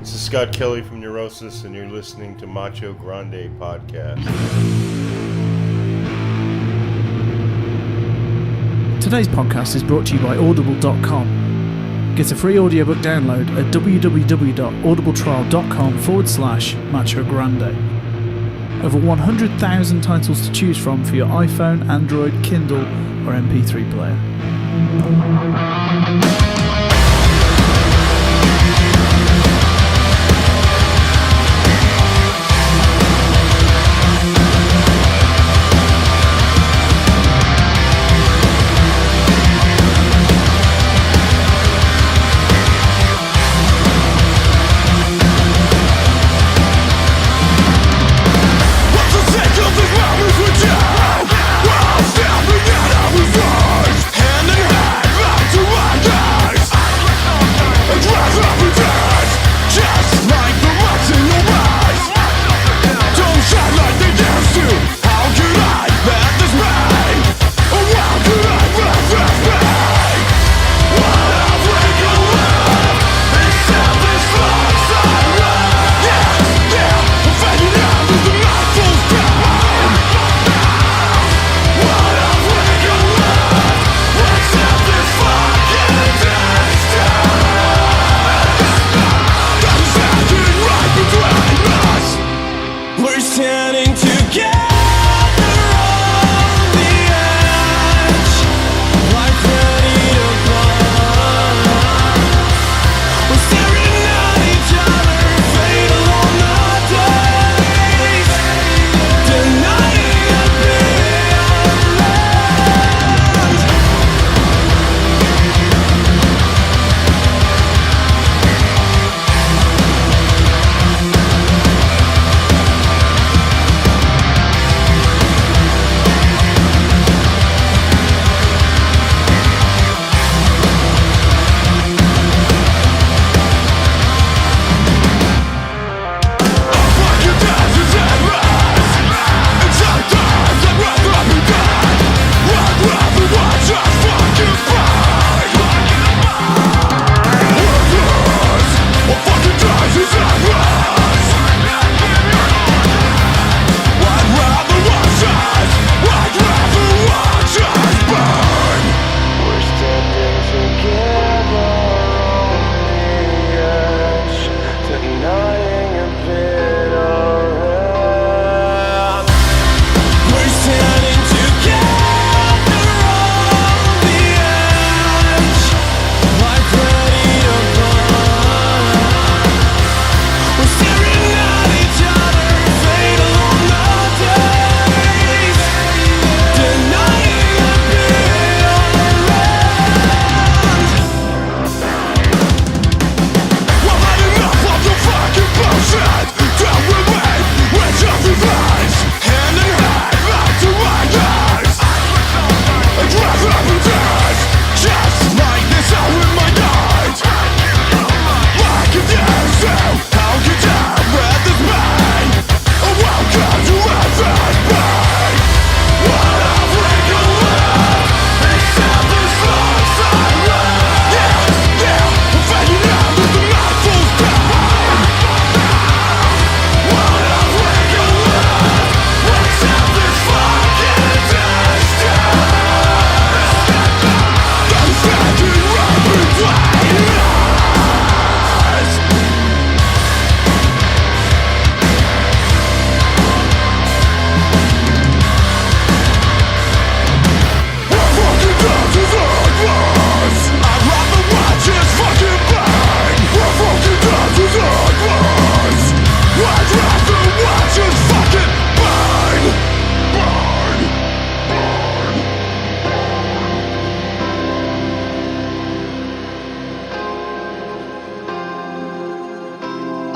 This is Scott Kelly from Neurosis, and you're listening to Macho Grande podcast. Today's podcast is brought to you by Audible.com. Get a free audiobook download at www.audibletrial.com/Macho Grande. Over 100,000 titles to choose from for your iPhone, Android, Kindle, or MP3 player.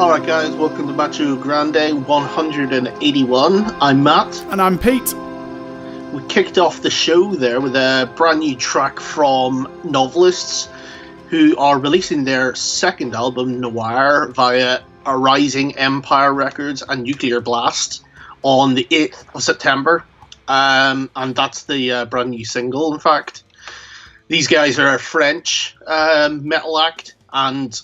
Alright guys, welcome to Macho Grande 181. I'm Matt. And I'm Pete. We kicked off the show there with a brand new track from Novelists, who are releasing their second album, Noir, via Arising Empire Records and Nuclear Blast on the 8th of September. And that's the brand new single, in fact. These guys are a French metal act, and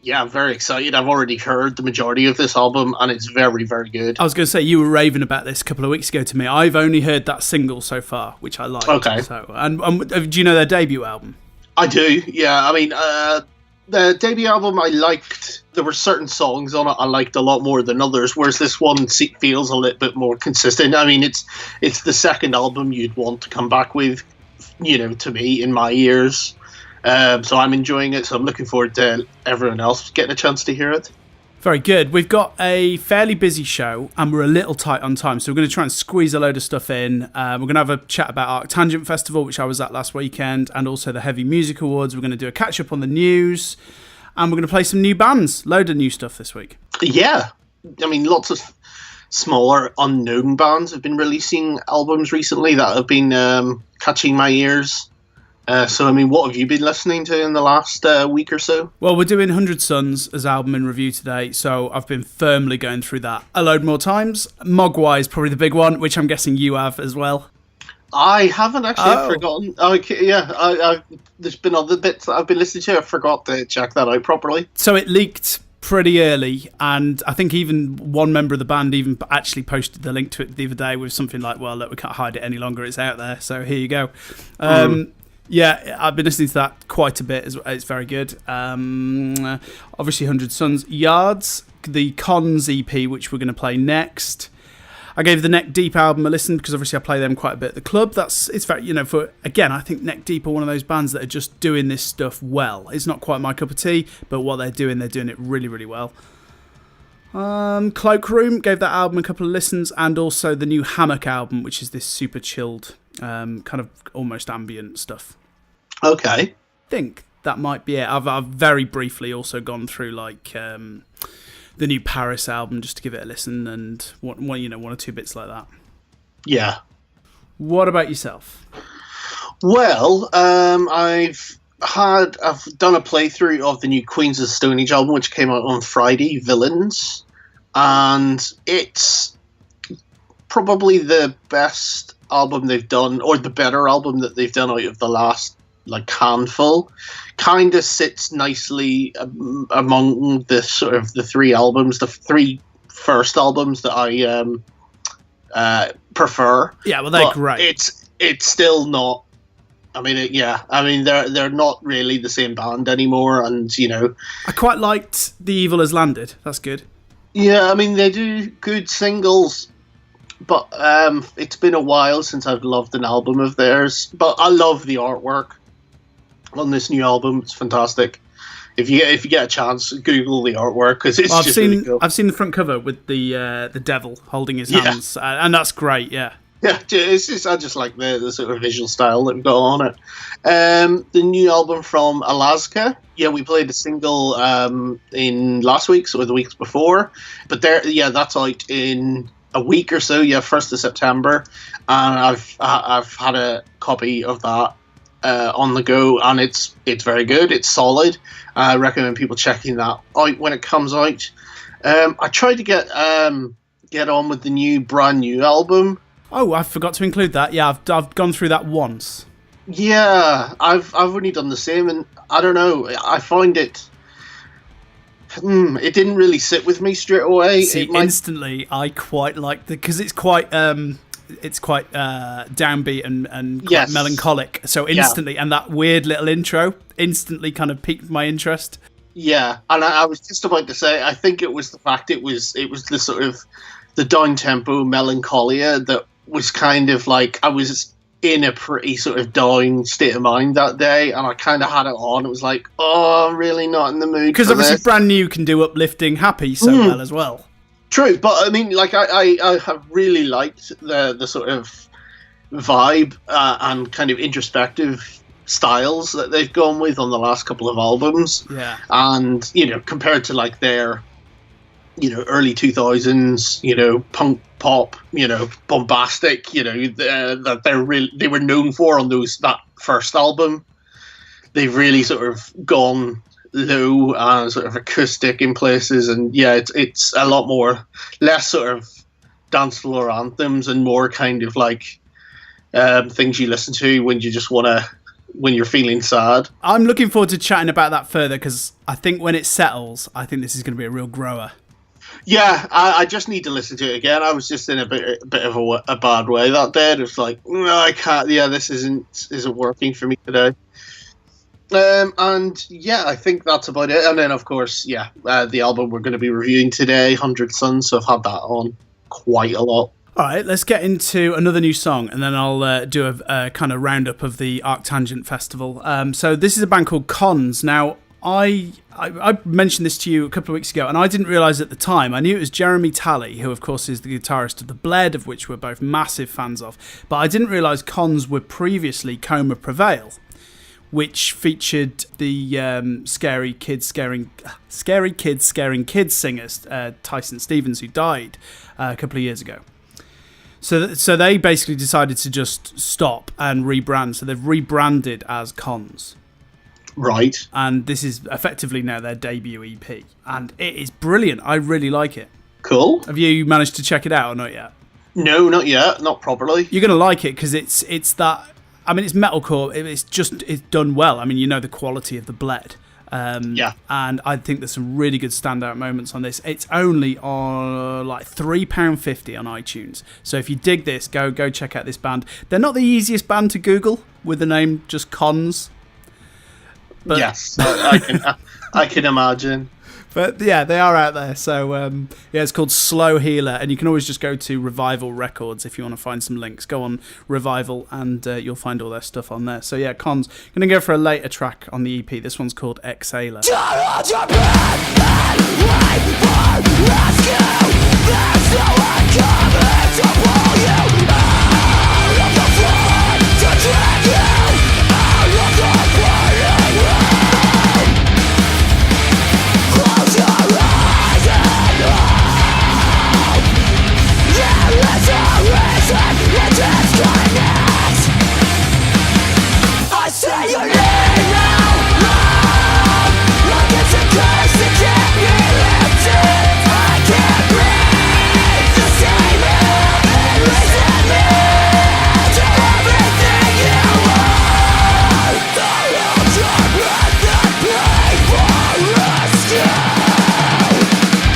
Yeah, I'm very excited. I've already heard the majority of this album, and it's very, very good. I was going to say, you were raving about this a couple of weeks ago to me. I've only heard that single so far, which I liked. Okay. So, and do you know their debut album? I do, yeah. I mean, the debut album I liked. There were certain songs on it I liked a lot more than others, whereas this one feels a little bit more consistent. I mean, it's the second album you'd want to come back with, to me, in my ears. So I'm enjoying it, so I'm looking forward to everyone else getting a chance to hear it. Very good. We've got a fairly busy show, and we're a little tight on time, so we're going to try and squeeze a load of stuff in. We're going to have a chat about Arc Tan Gent Festival, which I was at last weekend, and also the Heavy Music Awards. We're going to do a catch-up on the news, and we're going to play some new bands. Load of new stuff this week. Yeah. I mean, lots of smaller, unknown bands have been releasing albums recently that have been catching my ears. So, I mean, what have you been listening to in the last week or so? Well, we're doing 100 Suns as album in review today, so I've been firmly going through that a load more times. Mogwai is probably the big one, which I'm guessing you have as well. I haven't actually forgotten. Okay, yeah, there's been other bits that I've been listening to. I forgot to check that out properly. So it leaked pretty early, and I think even one member of the band even actually posted the link to it the other day with something like, well, look, we can't hide it any longer, it's out there, so here you go. Yeah, I've been listening to that quite a bit. It's very good. Obviously, 100 Suns. Yards, the Cons EP, which we're going to play next. I gave the Neck Deep album a listen because obviously I play them quite a bit at the club. It's very, I think Neck Deep are one of those bands that are just doing this stuff well. It's not quite my cup of tea, but what they're doing it really, really well. Cloakroom, gave that album a couple of listens, and also the new Hammock album, which is this super chilled, kind of almost ambient stuff. Okay. I think that might be it. I've very briefly also gone through the new Paris album just to give it a listen, and one or two bits like that. Yeah. What about yourself? Well, I've done a playthrough of the new Queens of the Stone Age album, which came out on Friday, Villains, and it's probably the best album they've done, or the better album that they've done out of the last handful. Kind of sits nicely among the sort of the three albums, the three first albums that I prefer. Yeah, well, they're great. It's still not. I mean, they're not really the same band anymore, and I quite liked The Evil Has Landed. That's good. Yeah, I mean, they do good singles, but it's been a while since I've loved an album of theirs. But I love the artwork on this new album. It's fantastic. If you get a chance, Google the artwork because it's really cool. I've seen the front cover with the devil holding his hands, and that's great. Yeah. Yeah, I just like the sort of visual style that we've got on it. The new album from Alaska. Yeah, we played a single in last week's or the weeks before, but that's out in a week or so. Yeah, 1st of September, and I've had a copy of that on the go, and it's very good. It's solid. I recommend people checking that out when it comes out. I tried to get on with the brand new album. Oh, I forgot to include that. Yeah, I've gone through that once. Yeah, I've only done the same, and I don't know. I find it. It didn't really sit with me straight away. Instantly, I quite like because it's quite downbeat and quite melancholic. So instantly, and that weird little intro instantly kind of piqued my interest. Yeah, and I was just about to say, I think it was the fact it was the sort of the down tempo melancholia that was kind of like I was in a pretty sort of down state of mind that day, and I kind of had it on. It was like, oh, I'm really not in the mood. Because obviously, brand new can do uplifting, happy so well as well. True, but I mean, like I have really liked the sort of vibe and kind of introspective styles that they've gone with on the last couple of albums. Yeah, and compared to like their early 2000s, punk pop, bombastic, that they were known for on that first album. They've really sort of gone low and sort of acoustic in places, and it's a lot more less sort of dance floor anthems and more kind of like things you listen to when you just want to when you're feeling sad. I'm looking forward to chatting about that further, because I think when it settles, I think this is going to be a real grower. Yeah, I just need to listen to it again. I was just in a bit of a bad way that day. It was like, no, I can't. Yeah, this isn't working for me today. And yeah, I think that's about it. And then, of course, yeah, the album we're going to be reviewing today, 100 Suns. So I've had that on quite a lot. All right, let's get into another new song, and then I'll do a kind of roundup of the Arc Tan Gent festival. So this is a band called Cons. Now, I mentioned this to you a couple of weeks ago, and I didn't realise at the time. I knew it was Jeremy Talley, who, of course, is the guitarist of The Bled, of which we're both massive fans of. But I didn't realise Cons were previously Coma Prevail, which featured the Scary Kids Scaring Kids singer, Tyson Stevens, who died a couple of years ago. So they basically decided to just stop and rebrand. So they've rebranded as Cons. Right. And this is effectively now their debut EP. And it is brilliant. I really like it. Cool. Have you managed to check it out or not yet? No, not yet. Not properly. You're going to like it because it's that... I mean, it's metalcore. It's done well. I mean, you know the quality of The Bled. Yeah. And I think there's some really good standout moments on this. It's only on like £3.50 on iTunes. So if you dig this, go check out this band. They're not the easiest band to Google with the name just Cons. But yes, I can imagine. But yeah, they are out there. So yeah, it's called Slow Healer, and you can always just go to Revival Records if you want to find some links. Go on Revival, and you'll find all their stuff on there. So yeah, Cons. Gonna go for a later track on the EP. This one's called Exhaler. I say your name now, like it's a curse to keep me lifted. I can't breathe the same air and listen me to everything you are. Hold your breath and pray for rescue.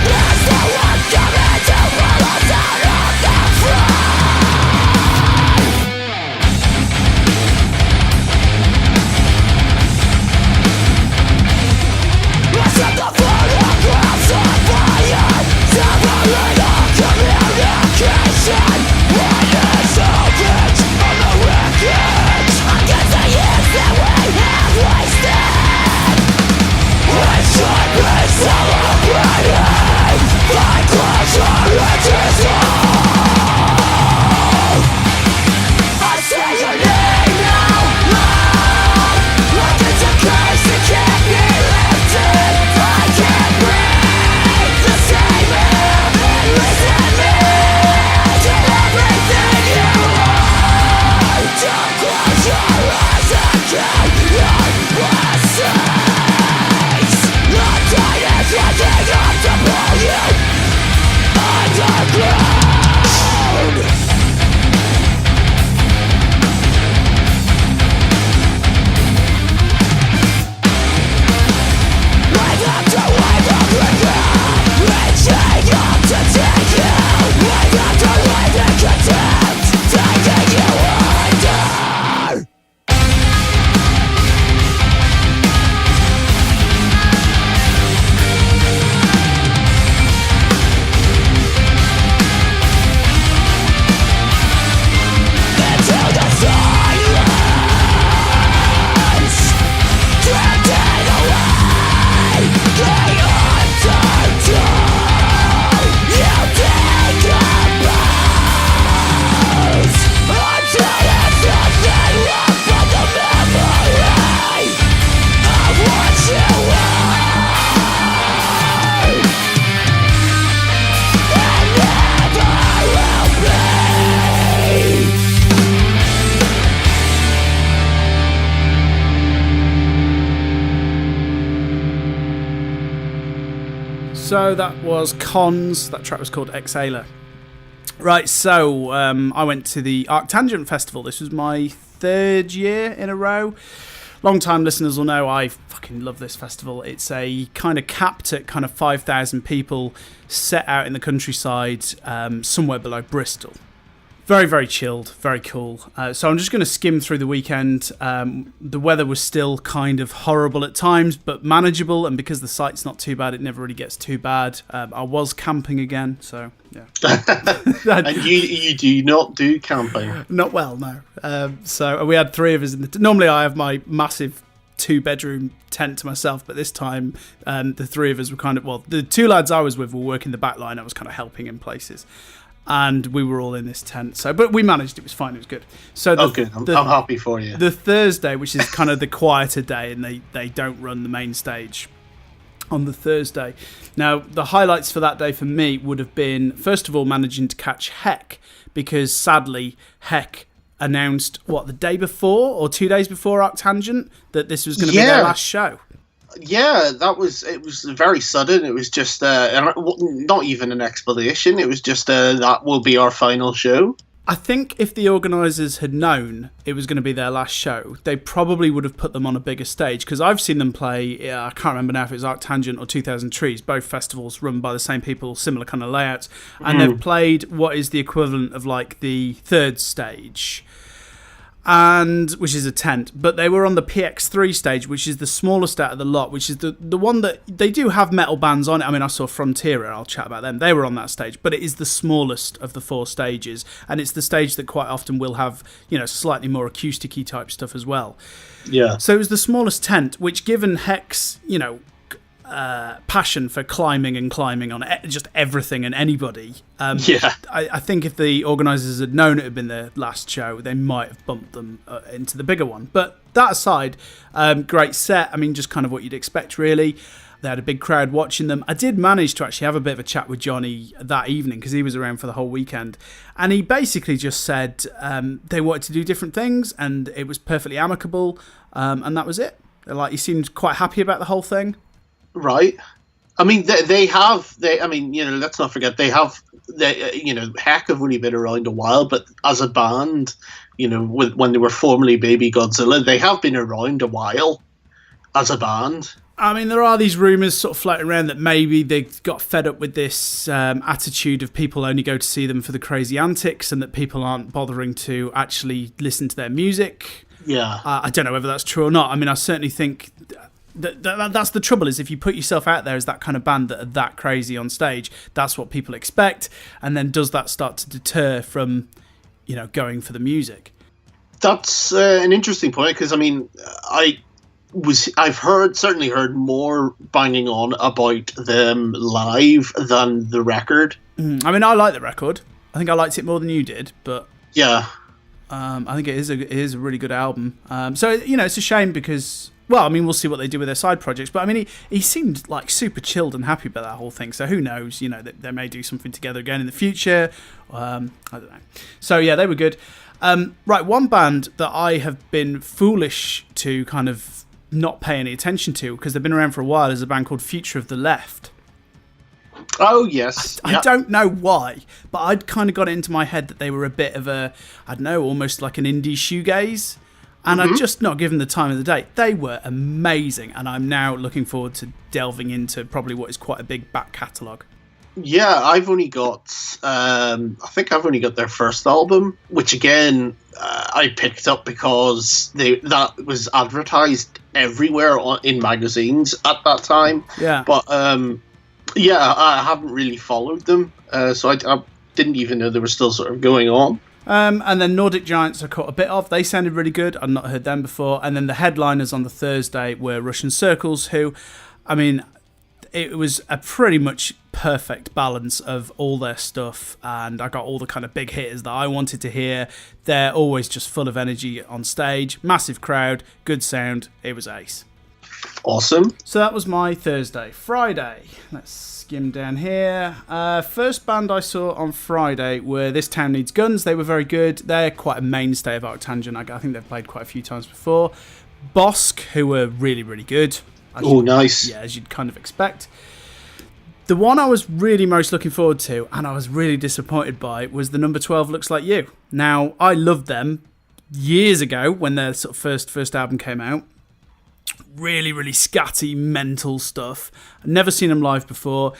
There's no one coming to pull us out of the fray. Set the photographs on fire, severing all communication. What is opened on the wreckage against the years that we have wasted? We should be celebrating by closure and dissolve. I say your name now, loud, like it's a curse to keep me lifted. I can't breathe the same air and listen me to everything you are. Don't close your eyes and count your blessings. The tide is rising up to pull you underground. Wake up to wake up regret, reaching up to take you. Wake up to wake in contempt, taking you under. Into the silence, drifting away, the undertow. You take a pose until there's nothing left but the memory of what you were and never will be. So that was Cons. That track was called Exhaler. Right, so I went to the Arc Tan Gent festival. This was my third year in a row. Long-time listeners will know I fucking love this festival. It's a kind of capped at kind of 5,000 people set out in the countryside, somewhere below Bristol. Very, very chilled, very cool. So I'm just going to skim through the weekend. The weather was still kind of horrible at times, but manageable. And because the site's not too bad, it never really gets too bad. I was camping again, so yeah. And you do not do camping? Not well, no. So we had three of us. Normally I have my massive 2-bedroom tent to myself, but this time the three of us were kind of, well, the two lads I was with were working the back line. I was kind of helping in places. And we were all in this tent. So, but we managed. It was fine. It was good. So, good. I'm happy for you. The Thursday, which is kind of the quieter day, and they don't run the main stage on the Thursday. Now, the highlights for that day for me would have been, first of all, managing to catch Heck, because sadly, Heck announced, the day before or 2 days before Arc Tan Gent, that this was going to be their last show. Yeah, it was very sudden. It was just not even an explanation. It was just that will be our final show. I think if the organisers had known it was going to be their last show, they probably would have put them on a bigger stage, because I've seen them play, I can't remember now if it was Arc Tan Gent or 2000 Trees, both festivals run by the same people, similar kind of layouts, and they've played what is the equivalent of like the third stage, and which is a tent, but they were on the PX3 stage, which is the smallest out of the lot, which is the one that they do have metal bands on it. I mean, I saw Frontier, I'll chat about them. They were on that stage, but it is the smallest of the 4 stages, and it's the stage that quite often will have, slightly more acoustic-y type stuff as well. Yeah. So it was the smallest tent, which, given Heck's, passion for climbing on just everything and anybody, I think if the organisers had known it had been their last show, they might have bumped them into the bigger one. But that aside, great set. I mean, just kind of what you'd expect, really. They had a big crowd watching them. I did manage to actually have a bit of a chat with Johnny that evening, because he was around for the whole weekend, and he basically just said they wanted to do different things and it was perfectly amicable, and that was it. Like, he seemed quite happy about the whole thing. Right. I mean, let's not forget, Heck have only been around a while, but as a band, when they were formerly Baby Godzilla, they have been around a while as a band. I mean, there are these rumours sort of floating around that maybe they got fed up with this attitude of people only go to see them for the crazy antics, and that people aren't bothering to actually listen to their music. Yeah. I don't know whether that's true or not. I mean, I certainly think that's the trouble, is if you put yourself out there as that kind of band that are that crazy on stage, that's what people expect, and then does that start to deter from, going for the music? That's an interesting point, because I mean, I've certainly heard more banging on about them live than the record. I mean, I like the record. I think I liked it more than you did, but yeah, I think it is a really good album. So it's a shame, because, well, I mean, we'll see what they do with their side projects, but I mean, he seemed like super chilled and happy about that whole thing. So who knows? They may do something together again in the future. I don't know. So yeah, they were good. Right, one band that I have been foolish to kind of not pay any attention to, because they've been around for a while, is a band called Future of the Left. Oh, yes. I don't know why, but I'd kind of got it into my head that they were a bit of a, I don't know, almost like an indie shoegaze, and I'd just not given the time of the day. They were amazing, and I'm now looking forward to delving into probably what is quite a big back catalogue. Yeah, I've only got, I think I've only got their first album, which again, I picked up because that was advertised everywhere in magazines at that time. Yeah. But, I haven't really followed them, so I didn't even know they were still sort of going on. And then Nordic Giants I caught a bit of. They sounded really good. I'd not heard them before. And then the headliners on the Thursday were Russian Circles, who, I mean, it was a pretty much perfect balance of all their stuff, and I got all the kind of big hitters that I wanted to hear. They're always just full of energy on stage, massive crowd, good sound. It was ace. Awesome. So that was my Thursday. Friday, let's skim down here. First band I saw on Friday were This Town Needs Guns. They were very good. They're quite a mainstay of Arc Tan Gent. I think they've played quite a few times before. Bosk, who were really, really good. Oh, nice. Yeah, as you'd kind of expect. The one I was really most looking forward to, and I was really disappointed by, was the number 12 Looks Like You. Now, I loved them years ago when their sort of first album came out. Really, really scatty, mental stuff. I've never seen them live before.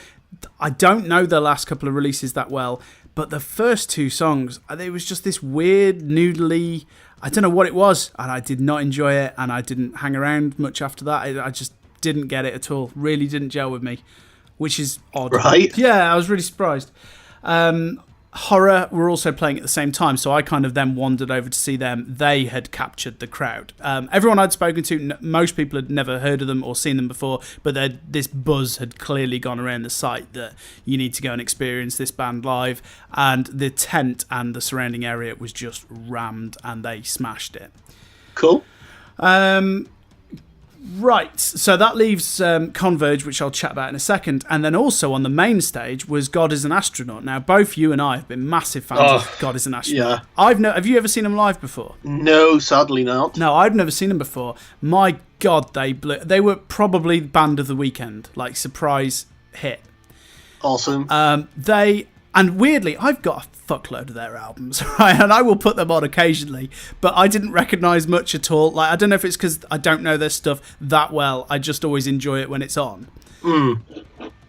I don't know their last couple of releases that well, but the first 2 songs, it was just this weird, noodly, I don't know what it was, and I did not enjoy it, and I didn't hang around much after that. I just didn't get it at all. Really didn't gel with me, which is odd. Right? Yeah, I was really surprised. Horror were also playing at the same time, so I kind of then wandered over to see them. They had captured the crowd. Everyone I'd spoken to, most people had never heard of them or seen them before, but this buzz had clearly gone around the site that you need to go and experience this band live, and the tent and the surrounding area was just rammed, and they smashed it. Cool. Right, so that leaves Converge, which I'll chat about in a second, and then also on the main stage was God is an Astronaut. Now, both you and I have been massive fans of God is an Astronaut. Yeah. Have you ever seen them live before? No, sadly not. No, I've never seen them before. My God, they were probably band of the weekend, like surprise hit. Awesome. And weirdly, I've got a fuckload of their albums, right? And I will put them on occasionally, but I didn't recognise much at all. Like, I don't know if it's because I don't know their stuff that well. I just always enjoy it when it's on.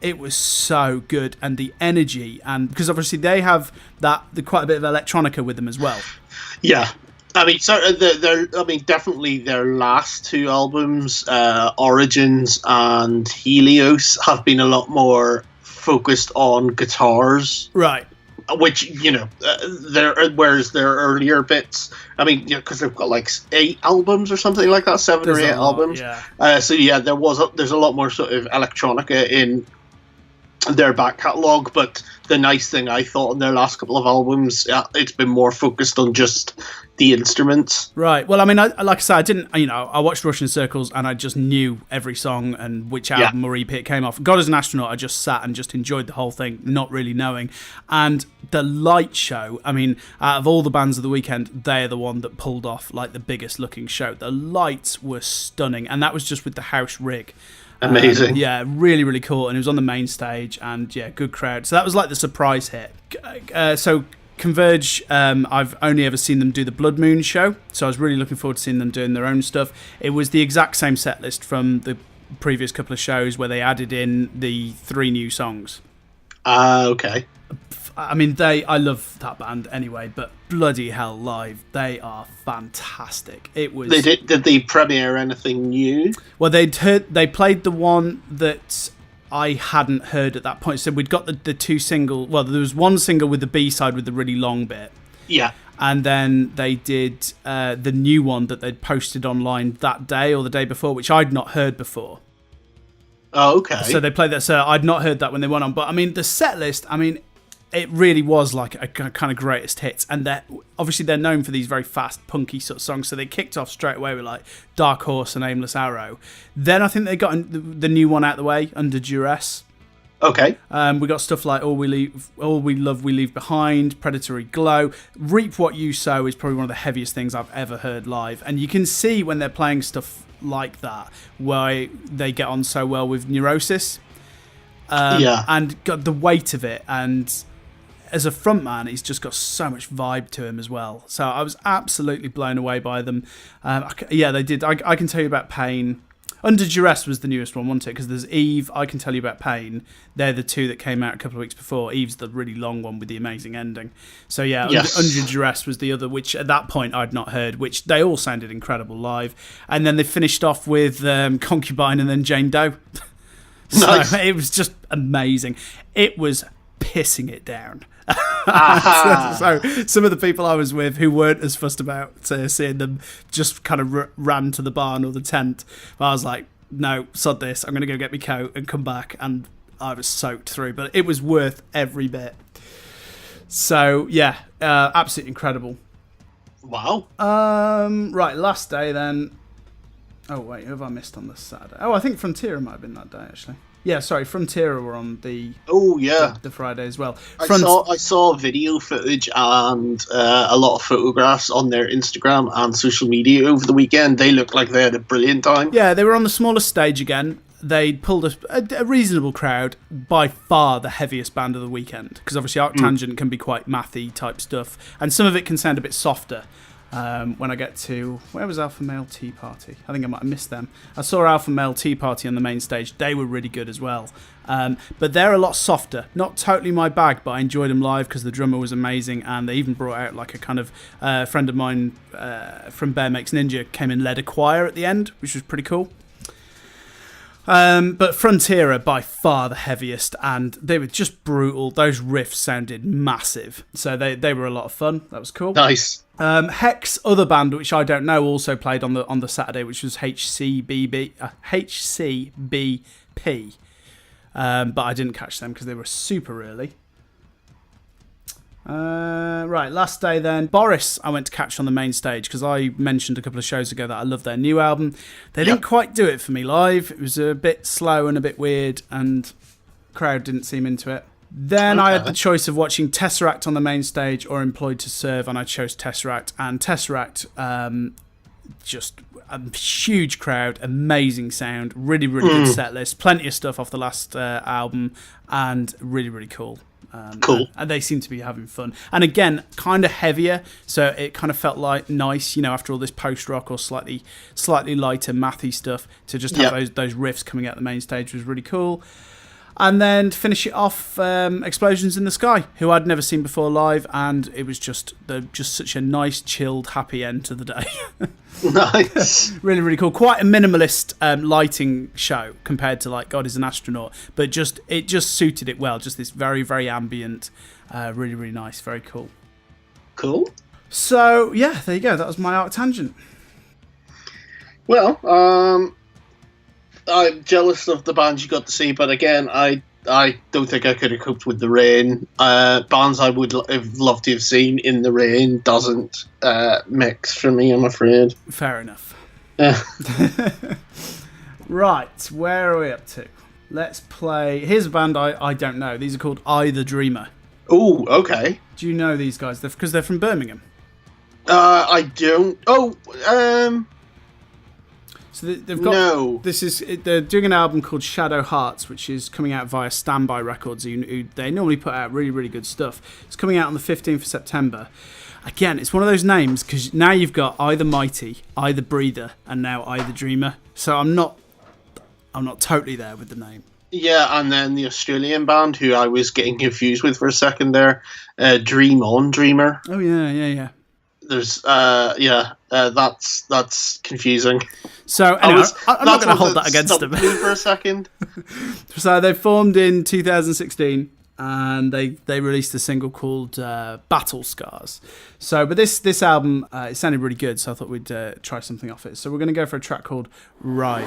It was so good, and the energy, and because obviously they have quite a bit of electronica with them as well. Yeah. I mean, definitely their last 2 albums, Origins and Helios, have been a lot more focused on guitars, right? Which whereas their earlier bits, I mean, because they've got like 8 albums or something like that, 7 or 8 albums. Yeah. So yeah, there's a lot more sort of electronica in their back catalogue, but the nice thing I thought in their last couple of albums, it's been more focused on just the instruments. Right. Well, I mean, like I said, I watched Russian Circles and I just knew every song and which album or EP it came off. God is an Astronaut, I just sat and just enjoyed the whole thing, not really knowing. And the light show, I mean, out of all the bands of the weekend, they're the one that pulled off like the biggest looking show. The lights were stunning, and that was just with the house rig. Amazing. Yeah, really, really cool. And it was on the main stage, and yeah, good crowd. So that was like the surprise hit. So Converge, I've only ever seen them do the Blood Moon show, so I was really looking forward to seeing them doing their own stuff. It was the exact same set list from the previous couple of shows where they added in the 3 new songs. Okay. I mean, I love that band anyway, but bloody hell, live, they are fantastic. It was. Did they premiere anything new? Well, they played the one that I hadn't heard at that point. So we'd got the 2 single. Well, there was one single with the B-side with the really long bit. Yeah. And then they did the new one that they'd posted online that day or the day before, which I'd not heard before. Oh, okay. So they played that. So I'd not heard that when they went on. But I mean, the set list, I mean, it really was like a kind of greatest hits, and they're known for these very fast, punky sort of songs. So they kicked off straight away with like Dark Horse and Aimless Arrow. Then I think they got the new one out of the way, Under Duress. Okay. We got stuff like All We Love We Leave Behind, Predatory Glow. Reap What You Sow is probably one of the heaviest things I've ever heard live, and you can see when they're playing stuff like that why they get on so well with Neurosis. And got the weight of it, and as a frontman, he's just got so much vibe to him as well. So I was absolutely blown away by them. They did. I can tell you about Pain. Under Duress was the newest one, wasn't it? Because there's Eve, I Can Tell You About Pain. They're the 2 that came out a couple of weeks before. Eve's the really long one with the amazing ending. So yeah, yes. Under Duress was the other, which at that point I'd not heard, which they all sounded incredible live. And then they finished off with Concubine and then Jane Doe. So nice. It was just amazing. It was pissing it down. So some of the people I was with who weren't as fussed about seeing them just kind of ran to the barn or the tent. But I was like, no, sod this. I'm going to go get my coat and come back. And I was soaked through. But it was worth every bit. So, yeah, absolutely incredible. Wow. Right, last day then. Oh, wait, who have I missed on the Saturday? Oh, I think Frontier might have been that day, actually. Yeah, sorry, Frontier were on the Friday as well. I saw video footage and a lot of photographs on their Instagram and social media over the weekend. They looked like they had a brilliant time. Yeah, they were on the smallest stage again. They pulled a reasonable crowd, by far the heaviest band of the weekend, because obviously Arc Tan Gent can be quite mathy type stuff, and some of it can sound a bit softer. when I get to... Where was Alpha Male Tea Party? I think I might have missed them. I saw Alpha Male Tea Party on the main stage. They were really good as well. But they're a lot softer. Not totally my bag, but I enjoyed them live because the drummer was amazing, and they even brought out like a kind of... friend of mine from Bear Makes Ninja came and led a choir at the end, which was pretty cool. But Frontier are by far the heaviest, and they were just brutal. Those riffs sounded massive, so they were a lot of fun. That was cool. Nice. Hex, other band which I don't know, also played on the Saturday, which was HCBP. But I didn't catch them because they were super early. Right, last day then. Boris, I went to catch on the main stage because I mentioned a couple of shows ago that I love their new album. They didn't quite do it for me live. It was a bit slow and a bit weird, and crowd didn't seem into it. Then I had the choice of watching Tesseract on the main stage or Employed to Serve, and I chose Tesseract. And Tesseract, just a huge crowd, amazing sound, really, really good set list, plenty of stuff off the last album, and really, really cool. Cool. And they seem to be having fun. And again, kind of heavier, so it kind of felt like nice, after all this post-rock or slightly lighter mathy stuff, to just have those riffs coming out the main stage was really cool. And then to finish it off, Explosions in the Sky, who I'd never seen before live, and it was just such a nice, chilled, happy end to the day. Nice. Really, really cool. Quite a minimalist lighting show compared to like God is an Astronaut, but it just suited it well. Just this very, very ambient, really, really nice, very cool. Cool. So yeah, there you go. That was my Arc Tangent. Well, I'm jealous of the bands you got to see, but again, I don't think I could have coped with the rain. Bands I would have loved to have seen in the rain doesn't mix for me, I'm afraid. Fair enough. Yeah. Right, where are we up to? Let's play... Here's a band I don't know. These are called I the Dreamer. Oh, okay. Do you know these guys? Because they're from Birmingham. I don't... So they've got... No. They're doing an album called Shadow Hearts, which is coming out via Standby Records. They normally put out really, really good stuff. It's coming out on the 15th of September. Again, it's one of those names, because now you've got I the Mighty, I the Breather, and now I the Dreamer. So I'm not totally there with the name. Yeah, and then the Australian band, who I was getting confused with for a second there, Dream On Dreamer. Oh, yeah. There's, that's confusing. So, anyway, I'm not going to hold that against them. For a second. So, they formed in 2016, and they released a single called Battle Scars. So, but this album, it sounded really good, so I thought we'd try something off it. So, we're going to go for a track called Rise.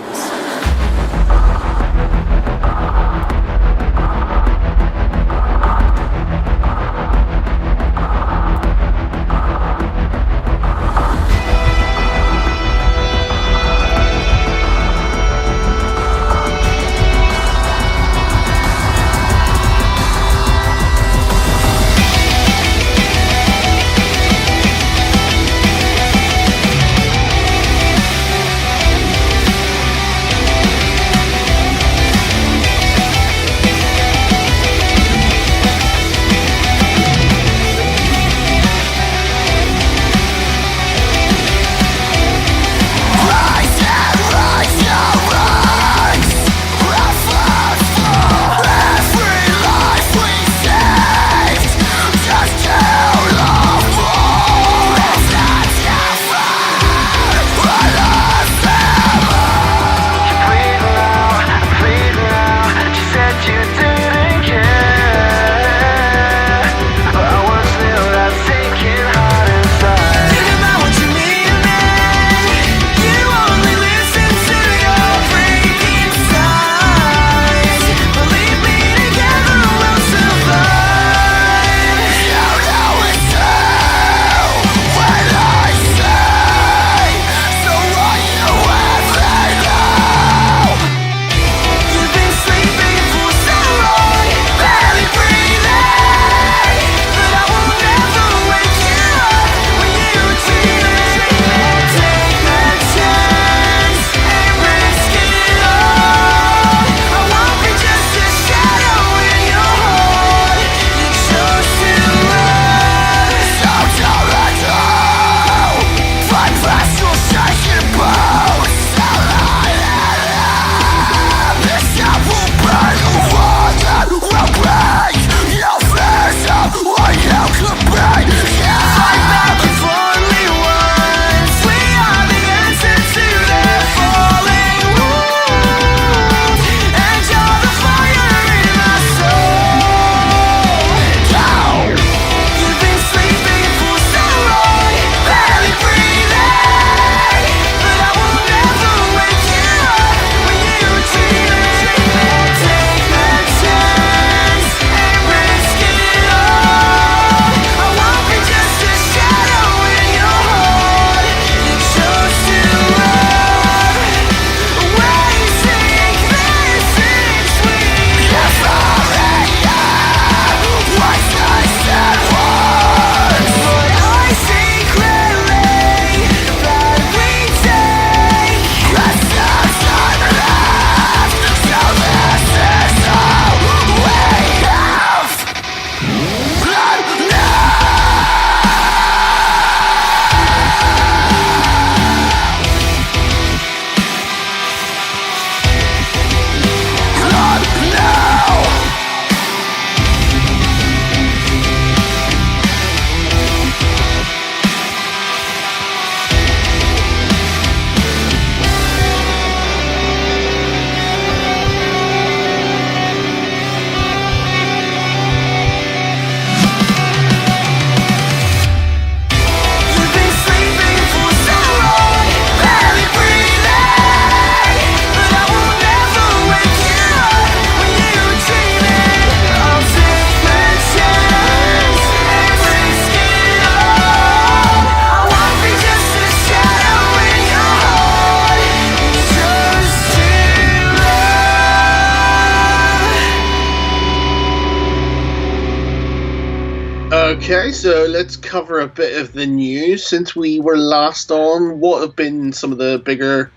Okay, so let's cover a bit of the news. Since we were last on, what have been some of the bigger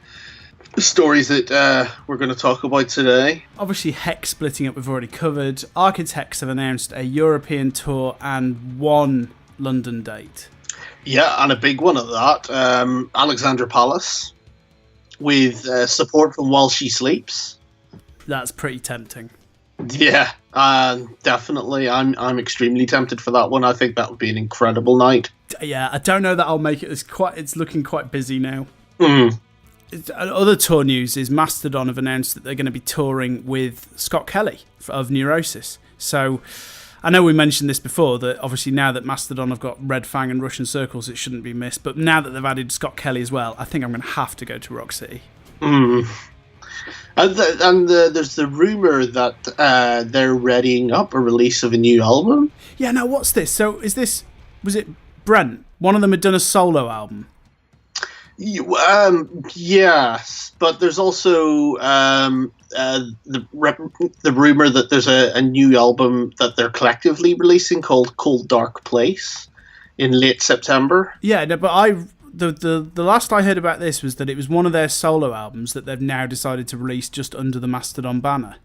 stories that we're going to talk about today? Obviously, Hex splitting up we've already covered. Architects have announced a European tour and one London date. Yeah, and a big one at that. Alexandra Palace, with support from While She Sleeps. That's pretty tempting. Yeah, definitely. I'm extremely tempted for that one. I think that would be an incredible night. Yeah, I don't know that I'll make it. It's looking quite busy now. Mm. Other tour news is Mastodon have announced that they're going to be touring with Scott Kelly of Neurosis. So I know we mentioned this before, that obviously now that Mastodon have got Red Fang and Russian Circles, it shouldn't be missed. But now that they've added Scott Kelly as well, I think I'm going to have to go to Rock City. Mm. And there's the rumour that they're readying up a release of a new album. Yeah, now what's this? So was it Brent? One of them had done a solo album. Yes, but there's also the rumor that there's a new album that they're collectively releasing called Cold Dark Place in late September. Yeah, no, but the last I heard about this was that it was one of their solo albums that they've now decided to release just under the Mastodon banner.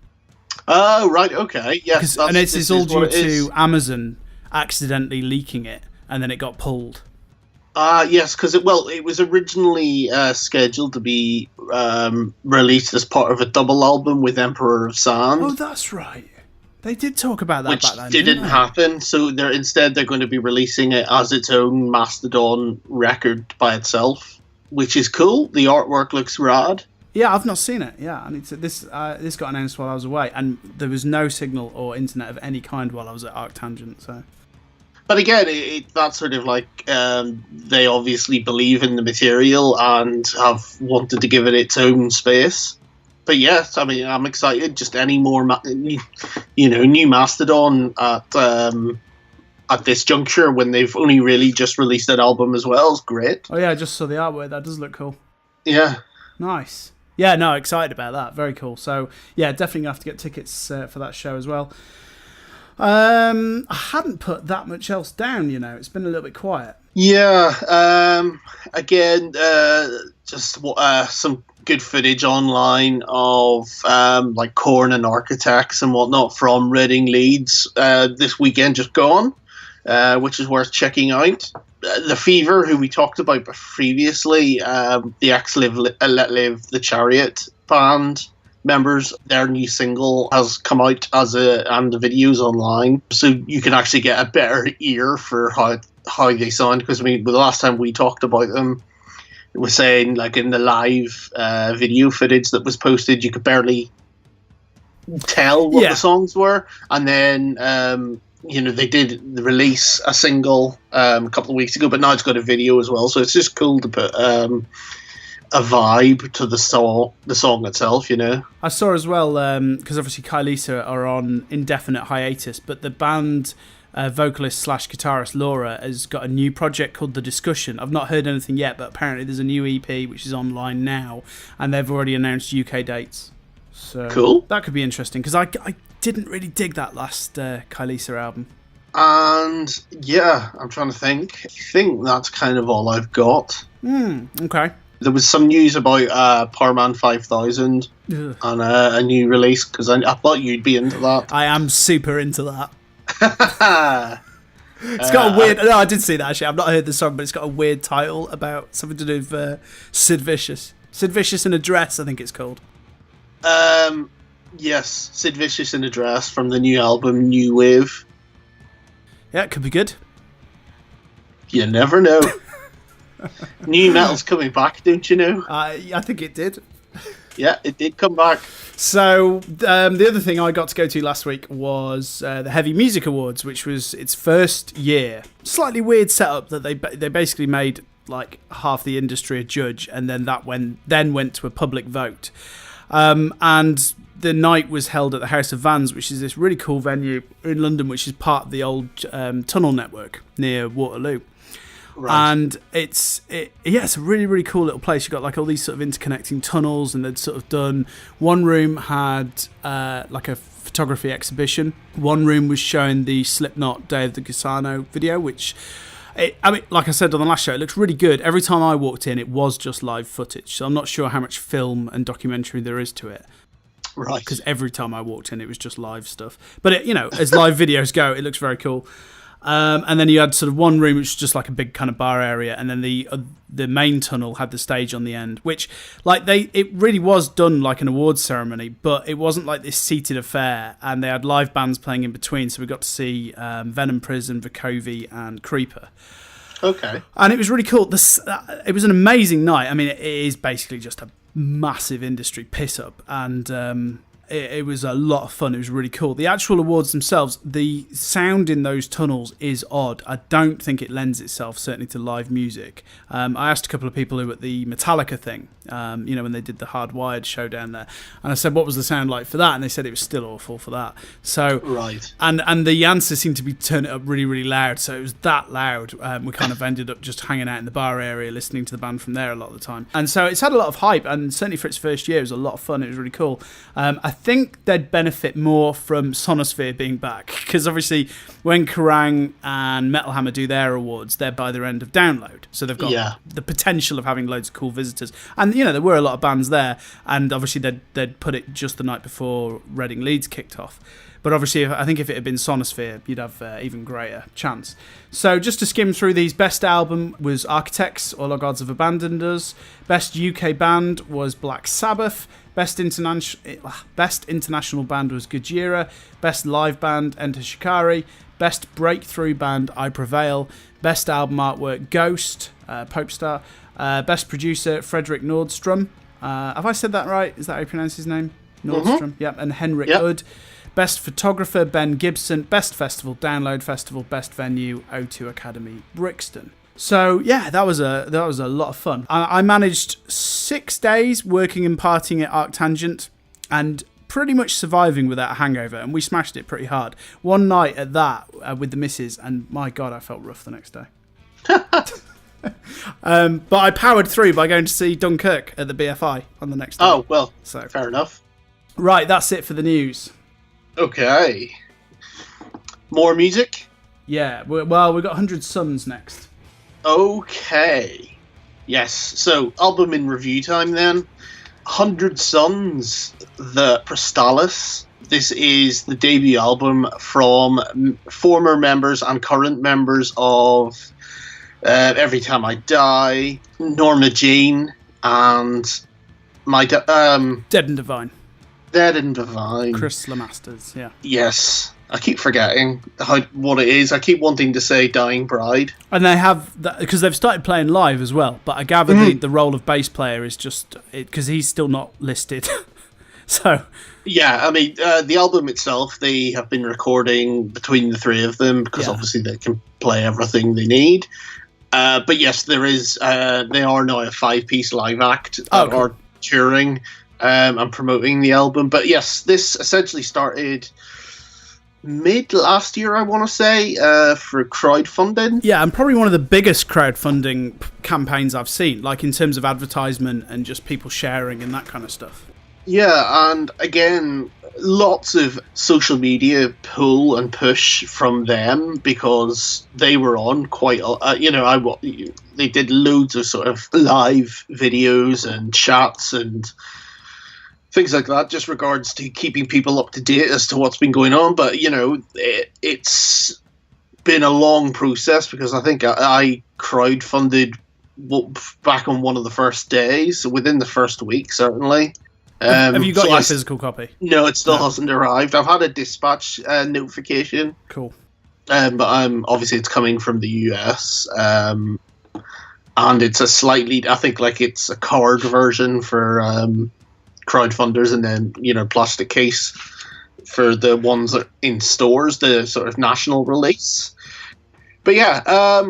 Oh, right, okay, yes. And this is all due to Amazon accidentally leaking it, and then it got pulled. Yes, because it was originally scheduled to be released as part of a double album with Emperor of Sand. Oh, that's right. They did talk about that back then. Which didn't happen, so they're going to be releasing it as its own Mastodon record by itself, which is cool. The artwork looks rad. Yeah, I've not seen it. Yeah, I need to. This got announced while I was away, and there was no signal or internet of any kind while I was at Arc Tan Gent. So. But again, that's sort of like they obviously believe in the material and have wanted to give it its own space. But yes, I mean, I'm excited. Just any more, new Mastodon at this juncture when they've only really just released an album as well is great. Oh yeah, I just saw the artwork. That does look cool. Yeah. Nice. Yeah, no, excited about that. Very cool. So yeah, definitely gonna have to get tickets for that show as well. I hadn't put that much else down, it's been a little bit quiet. Yeah, again, just some good footage online of like Korn and Architects and whatnot from Reading, Leeds this weekend just gone, which is worth checking out. The Fever, who we talked about previously, the ex-Let Live the Chariot band members, their new single has come out and the video's online, so you can actually get a better ear for how they sound. Because I mean, the last time we talked about them, it was saying like in the live video footage that was posted, you could barely tell what the songs were, and then they did release a single a couple of weeks ago, but now it's got a video as well, so it's just cool to put a vibe to the song itself, I saw as well, because obviously Kylisa are on indefinite hiatus, but the band vocalist / guitarist Laura has got a new project called The Discussion. I've not heard anything yet, but apparently there's a new EP which is online now, and they've already announced UK dates. So cool. That could be interesting, because I didn't really dig that last Kylisa album. And yeah, I'm trying to think. I think that's kind of all I've got. Okay. There was some news about Power Man 5000 and a new release, because I thought you'd be into that. I am super into that. It's got a weird... No, I did see that, actually. I've not heard the song, but it's got a weird title about something to do with Sid Vicious. Sid Vicious in a Dress, I think it's called. Yes, Sid Vicious in a Dress from the new album New Wave. Yeah, it could be good. You never know. New metal's coming back, don't you know? I think it did. Yeah, it did come back. So the other thing I got to go to last week was the Heavy Music Awards, which was its first year. Slightly weird setup that they basically made like half the industry a judge, and then that went to a public vote. And the night was held at the House of Vans, which is this really cool venue in London, which is part of the old tunnel network near Waterloo. Right. And it's a really, really cool little place. You've got like all these sort of interconnecting tunnels, and they'd sort of done, one room had like a photography exhibition. One room was showing the Slipknot Day of the Gusano video, which, like I said on the last show, it looks really good. Every time I walked in, it was just live footage. So I'm not sure how much film and documentary there is to it. Right. Because every time I walked in, it was just live stuff. But, as live videos go, it looks very cool. And then you had sort of one room which was just like a big kind of bar area, and then the main tunnel had the stage on the end, which it really was done like an awards ceremony, but it wasn't like this seated affair, and they had live bands playing in between, so we got to see Venom Prison, Vukovi and Creeper. Okay. And it was really cool. It was an amazing night. I mean, it is basically just a massive industry piss up, and it was a lot of fun. It was really cool. The actual awards themselves, the sound in those tunnels is odd. I don't think it lends itself certainly to live music. I asked a couple of people who were at the Metallica thing, when they did the Hardwired show down there, and I said, what was the sound like for that? And they said it was still awful for that. So right. And the answer seemed to be turn it up really, really loud. So it was that loud. We kind of ended up just hanging out in the bar area, listening to the band from there a lot of the time. And so it's had a lot of hype, and certainly for its first year, it was a lot of fun. It was really cool. I think they'd benefit more from Sonosphere being back, because obviously when Kerrang and Metal Hammer do their awards, they're by their end of download, so they've got the potential of having loads of cool visitors. And there were a lot of bands there, and obviously they'd put it just the night before Reading Leeds kicked off. But obviously, I think if it had been Sonosphere, you'd have even greater chance. So just to skim through these, best album was Architects, All Our Gods Have Abandoned Us. Best UK band was Black Sabbath. Best international band was Gojira. Best live band, Enter Shikari. Best breakthrough band, I Prevail. Best album artwork, Ghost, Popestar. Best producer, Frederick Nordstrom. Have I said that right? Is that how you pronounce his name? Nordstrom. Mm-hmm. Yep. And Henrik Udd. Best photographer, Ben Gibson. Best festival, Download Festival. Best venue, O2 Academy, Brixton. So yeah, that was a lot of fun. I managed 6 days working and partying at Arc Tan Gent, and pretty much surviving without a hangover, and we smashed it pretty hard. One night at that with the missus, and my God, I felt rough the next day. But I powered through by going to see Dunkirk at the BFI on the next day. Oh, well, so fair enough. Right, that's it for the news. Okay. More music? Yeah, well, we've got 100 Suns next. Okay. Yes, so album in review time then. 100 Suns, the Prestaliis. This is the debut album from former members and current members of Every Time I Die, Norma Jean, and Dead and Divine. Dead and Divine. Chris Lemasters, yeah. Yes. I keep forgetting what it is. I keep wanting to say Dying Bride. And they have, because they've started playing live as well, but I gather the role of bass player is just, because he's still not listed. So... Yeah, I mean, the album itself, they have been recording between the three of them, because obviously they can play everything they need. But yes, there is, they are now a 5-piece live act that are touring and promoting the album. But yes, this essentially started... mid last year, I want to say, for crowdfunding. Yeah, and probably one of the biggest crowdfunding campaigns I've seen, like in terms of advertisement and just people sharing and that kind of stuff. Yeah, and again, lots of social media pull and push from them, because they were on quite, they did loads of sort of live videos and chats and things like that, just regards to keeping people up to date as to what's been going on. But, it's been a long process, because I think I crowdfunded back on one of the first days, within the first week, certainly. Have you got your physical copy? No, it still hasn't arrived. I've had a dispatch notification. Cool. But obviously it's coming from the US. And it's a slightly, I think, like it's a card version for... crowdfunders, and then plastic case for the ones that in stores, the sort of national release. But yeah,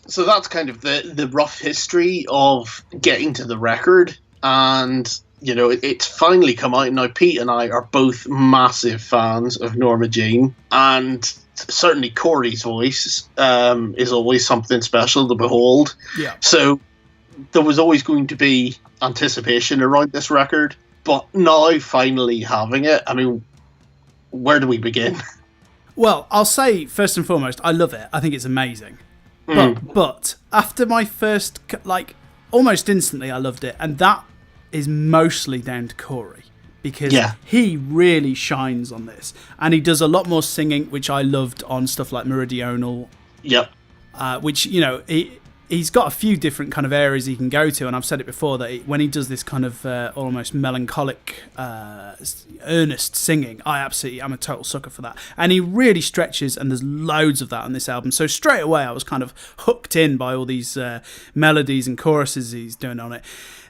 so that's kind of the rough history of getting to the record, and it's finally come out. Now Pete and I are both massive fans of Norma Jean, and certainly Corey's voice is always something special to behold. Yeah. So there was always going to be anticipation around this record, but now finally having it, I mean, where do we begin? Well, I'll say first and foremost, I love it. I think it's amazing. But after my first, like, almost instantly, I loved it, and that is mostly down to Corey. Because he really shines on this. And he does a lot more singing, which I loved on stuff like Meridional. Yep. Which, you know, he's got a few different kind of areas he can go to. And I've said it before that when he does this kind of almost melancholic, earnest singing, I'm a total sucker for that. And he really stretches, and there's loads of that on this album. So straight away, I was kind of hooked in by all these melodies and choruses he's doing on it.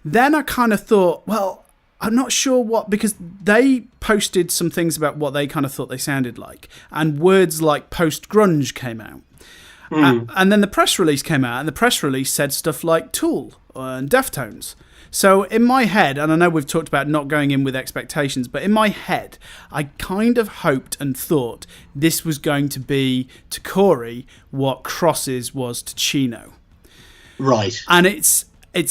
Then I kind of thought, well, I'm not sure what, because they posted some things about what they kind of thought they sounded like, and words like post-grunge came out. And then the press release came out, and the press release said stuff like Tool and Deftones. So in my head, and I know we've talked about not going in with expectations, but in my head, I kind of hoped and thought this was going to be to Corey what Crosses was to Chino. Right. And it's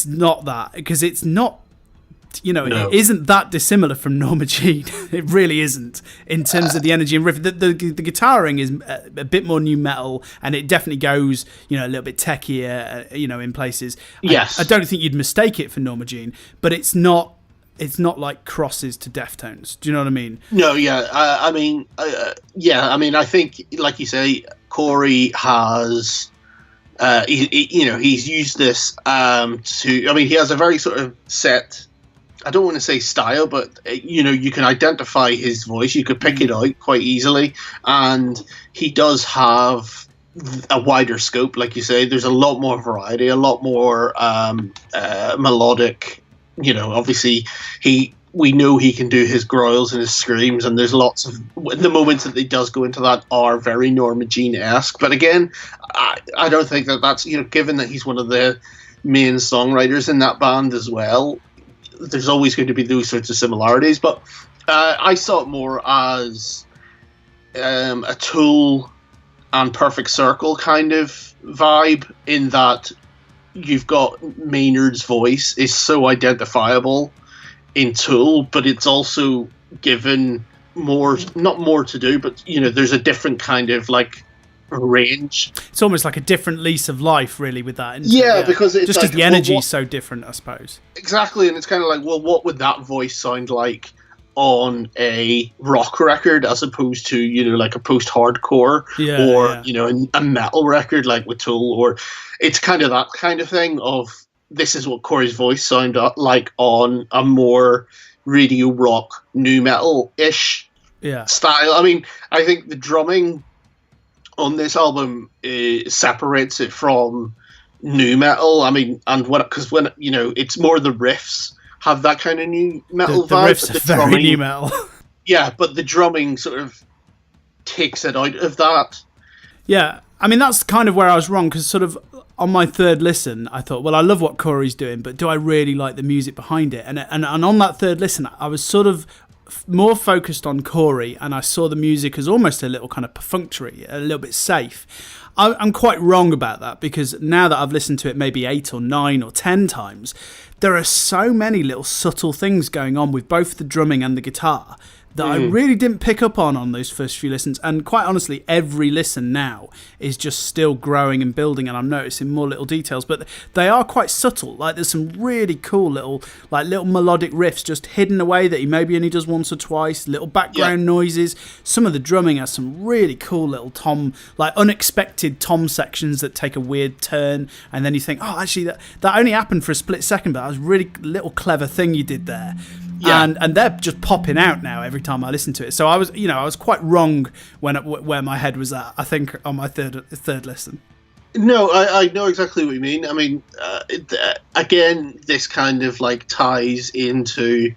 not that, because it's not, you know, No. It isn't that dissimilar from Norma Jean. It really isn't, in terms of the energy and riff. The guitaring is a bit more new metal, and it definitely goes, you know, a little bit techier, you know, in places. Yes. I don't think you'd mistake it for Norma Jean, but it's not like Crosses to Deftones. Do you know what I mean? No, yeah. I mean, I think, like you say, Corey has... he's used this he has a very sort of set, I don't want to say style, but you can identify his voice, you could pick it out quite easily, and he does have a wider scope, like you say. There's a lot more variety, a lot more melodic. You know, obviously we know he can do his growls and his screams, and there's lots of the moments that he does go into that are very Norma Jean-esque. But again, I don't think that's, you know, given that he's one of the main songwriters in that band as well, there's always going to be those sorts of similarities. But I saw it more as a Tool and Perfect Circle kind of vibe, in that you've got Maynard's voice is so identifiable in Tool, but it's also given more, not more to do, but, you know, there's a different kind of like range. It's almost like a different lease of life, really, with that. Because it's just because the energy is so different, I suppose. Exactly, and it's kind of like, well, what would that voice sound like on a rock record as opposed to, you know, like a post-hardcore you know, a metal record like with Tool, or it's kind of that kind of thing of, this is what Corey's voice sounded like on a more radio rock, new metal-ish style. I mean, I think the drumming on this album separates it from new metal. I mean, and because when you know, it's more the riffs have that kind of new metal vibe. The riffs are very new metal. Yeah, but the drumming sort of takes it out of that. Yeah, I mean, that's kind of where I was wrong, because sort of on my third listen, I thought, well, I love what Corey's doing, but do I really like the music behind it? And on that third listen, I was sort of more focused on Corey, and I saw the music as almost a little kind of perfunctory, a little bit safe. I'm quite wrong about that, because now that I've listened to it maybe 8 or 9 or 10 times, there are so many little subtle things going on with both the drumming and the guitar that I really didn't pick up on those first few listens. And quite honestly, every listen now is just still growing and building, and I'm noticing more little details, but they are quite subtle. Like, there's some really cool little melodic riffs just hidden away that he maybe only does once or twice, little background noises. Some of the drumming has some really cool little unexpected tom sections that take a weird turn, and then you think, oh, actually that only happened for a split second, but that was a really little clever thing you did there. Yeah. And they're just popping out now every time I listen to it. So I was quite wrong where my head was at, I think, on my third listen. No, I know exactly what you mean. I mean, again, this kind of like ties into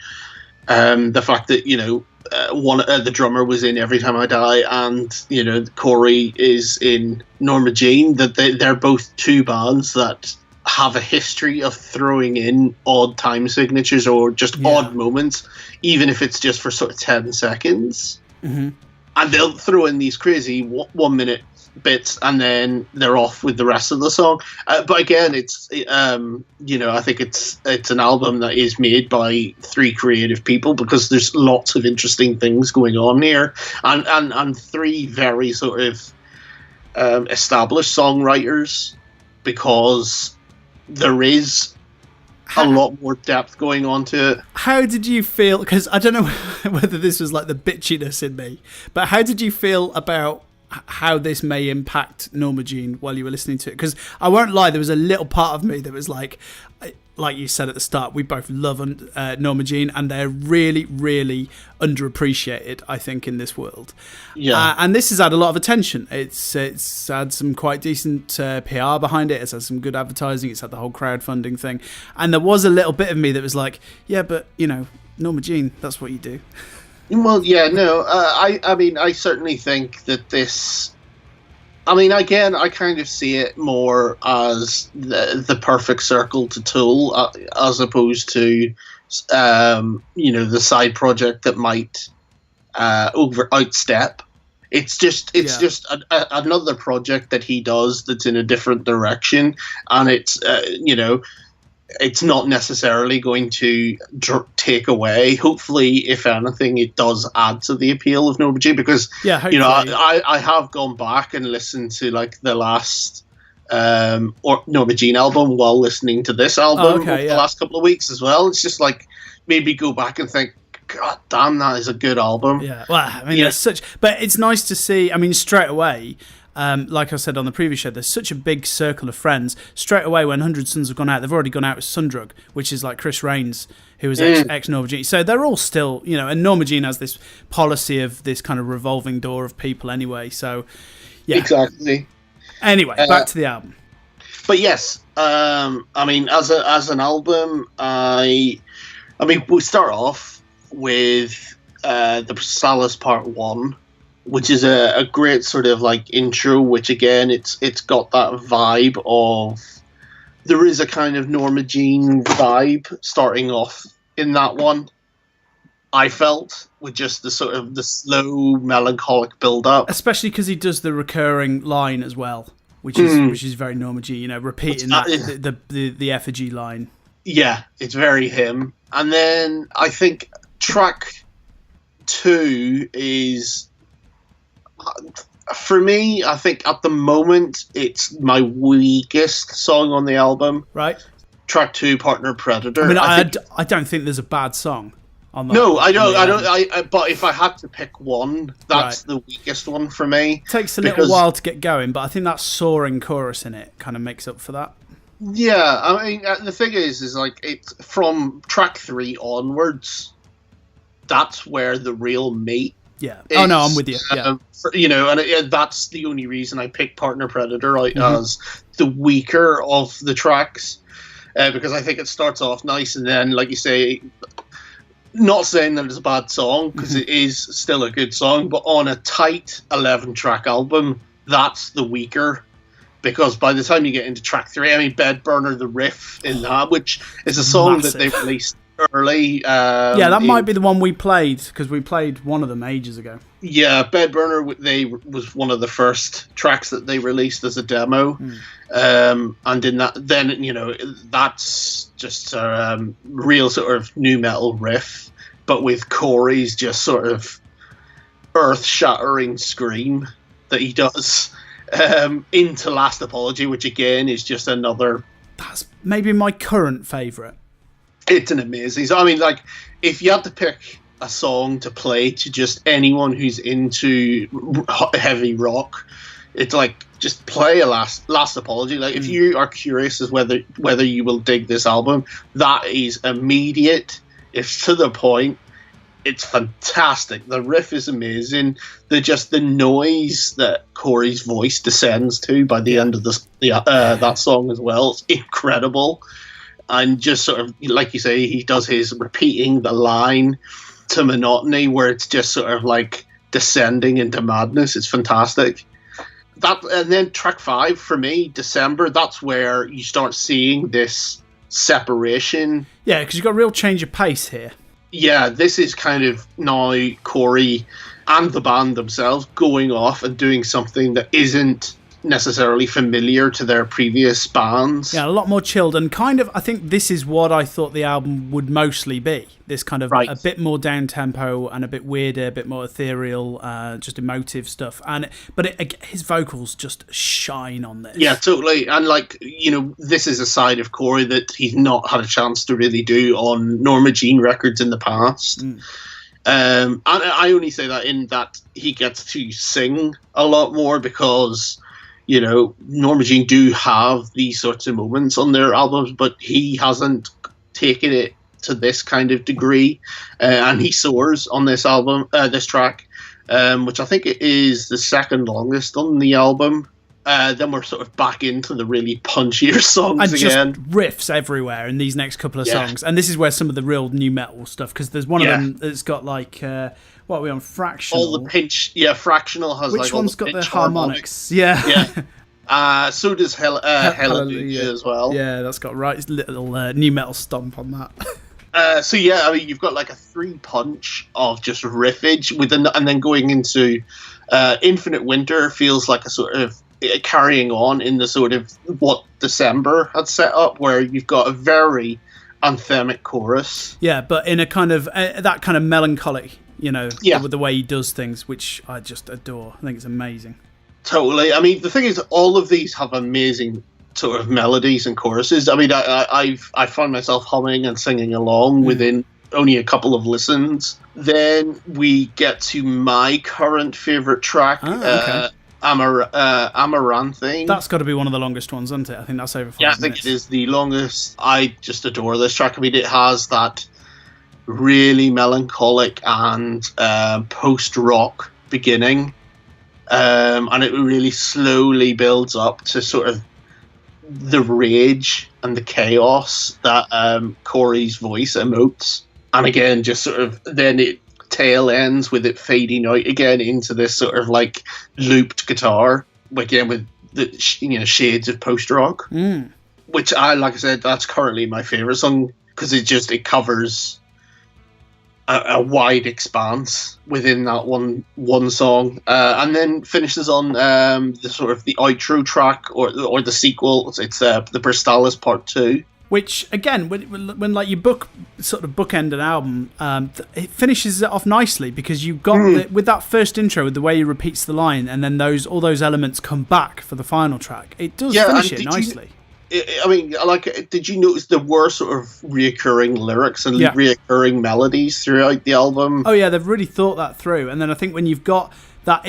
the fact that, you know, the drummer was in Every Time I Die, and, you know, Corey is in Norma Jean. That they're both two bands that have a history of throwing in odd time signatures or just odd moments, even if it's just for sort of 10 seconds. Mm-hmm. and they'll throw in these crazy 1 minute bits, and then they're off with the rest of the song. But again, it's I think it's an album that is made by 3 creative people, because there's lots of interesting things going on here, and 3 very sort of established songwriters, because there is a lot more depth going on to it. How did you feel? Because I don't know whether this was like the bitchiness in me, but how did you feel about how this may impact Norma Jean while you were listening to it? Because I won't lie, there was a little part of me that was like you said at the start, we both love Norma Jean, and they're really, really underappreciated, I think, in this world. Yeah. And this has had a lot of attention. It's had some quite decent PR behind it. It's had some good advertising. It's had the whole crowdfunding thing. And there was a little bit of me that was like, yeah, but, Norma Jean, that's what you do. Well, yeah, no, I mean, I certainly think that this... I mean, again, I kind of see it more as the perfect circle to Tool, as opposed to, the side project that might outstep. It's just another project that he does that's in a different direction, and it's it's not necessarily going to take away. Hopefully, if anything, it does add to the appeal of Norma Jean, because I have gone back and listened to like the last Norma Jean album while listening to this album the last couple of weeks as well. It's just like maybe go back and think, God damn, that is a good album. Yeah, well, I mean, but it's nice to see. I mean, straight away. Like I said on the previous show, there's such a big circle of friends. Straight away, when 100 Suns have gone out, they've already gone out with Sundrug, which is like Chris Raines, who was ex-Norma Jean. So they're all still, and Norma Jean has this policy of this kind of revolving door of people anyway. So, yeah. Exactly. Anyway, back to the album. But yes, I mean, as an album, I mean, we start off with the Prestaliis Part 1, which is a great sort of like intro, which again, it's got that vibe of, there is a kind of Norma Jean vibe starting off in that one, I felt, with just the sort of the slow melancholic build up. Especially because he does the recurring line as well, which is very Norma Jean, repeating the effigy line. Yeah, it's very him. And then I think track 2 is, for me, I think at the moment it's my weakest song on the album. Right. Track 2, Partner Predator. I mean, I don't think there's a bad song on that. No, I don't. But if I had to pick one, that's the weakest one for me. It takes a little while to get going, but I think that soaring chorus in it kind of makes up for that. Yeah, I mean, the thing is like, it's from track 3 onwards, that's where the real meat. Yeah. Oh no, I'm with you. Yeah. And that's the only reason I picked Partner Predator as the weaker of the tracks, because I think it starts off nice, and then, like you say, not saying that it's a bad song, because it is still a good song, but on a tight 11-track album, that's the weaker. Because by the time you get into track 3, I mean, Bed Burner, the riff in that, which is a song that they released early. That might be the one we played, because we played one of them ages ago. Yeah, Bed Burner was one of the first tracks that they released as a demo. And in that, then, that's just a real sort of nu metal riff, but with Corey's just sort of earth-shattering scream that he does into Last Apology, which again is just another... That's maybe my current favourite. It's an amazing... I mean, like, if you had to pick a song to play to just anyone who's into heavy rock, it's like, just play a Last Apology. Like, if you are curious as whether you will dig this album, that is immediate. It's to the point. It's fantastic. The riff is amazing. The noise that Corey's voice descends to by the end of that song as well, it's incredible. And just sort of, like you say, he does his repeating the line to monotony, where it's just sort of like descending into madness. It's fantastic. And then track 5 for me, December, that's where you start seeing this separation. Yeah, because you've got a real change of pace here. Yeah, this is kind of now Corey and the band themselves going off and doing something that isn't necessarily familiar to their previous bands. Yeah, a lot more chilled, and kind of, I think this is what I thought the album would mostly be. This kind of a bit more down-tempo and a bit weirder, a bit more ethereal, just emotive stuff. But his vocals just shine on this. Yeah, totally. And like, you know, this is a side of Corey that he's not had a chance to really do on Norma Jean records in the past. And I only say that in that he gets to sing a lot more because, you know, Norma Jean do have these sorts of moments on their albums, but he hasn't taken it to this kind of degree, and he soars on this album, this track, which I think it is the second longest on the album. Then we're sort of back into the really punchier songs again. Just riffs everywhere in these next couple of songs, and this is where some of the real new metal stuff, because there's one of them that's got like what are we on, Fractional? All the pinch, Fractional has which like one's all the got the harmonics? Yeah. So does Hallelujah as well. Yeah, that's got little new metal stomp on that. I mean, you've got like a 3-punch of just riffage and then going into Infinite Winter feels like a sort of carrying on in the sort of what December had set up, where you've got a very anthemic chorus. Yeah, but in a kind of that kind of melancholy, you know, with the way he does things, which I just adore. I think it's amazing. Totally. I mean, the thing is, all of these have amazing sort of melodies and choruses. I mean, I find myself humming and singing along within only a couple of listens. Then we get to my current favourite track, Amaranthine. That's got to be one of the longest ones, isn't it? I think that's over 5 minutes. Yeah, I think it is the longest. I just adore this track. I mean, it has that really melancholic and post-rock beginning. And it really slowly builds up to sort of the rage and the chaos that Corey's voice emotes. And again, just sort of then it tail ends with it fading out again into this sort of like looped guitar, again with the shades of post-rock, which like I said, that's currently my favourite song because it covers a wide expanse within that one song, and then finishes on the sort of the outro track or the sequel. It's the Prestaliis Part 2. Which again, when like you bookend an album, it finishes it off nicely because you've got with that first intro, with the way he repeats the line, and then all those elements come back for the final track. It does finish it nicely. I mean, like, did you notice there were sort of reoccurring lyrics and reoccurring melodies throughout the album? Oh yeah, they've really thought that through. And then I think when you've got that,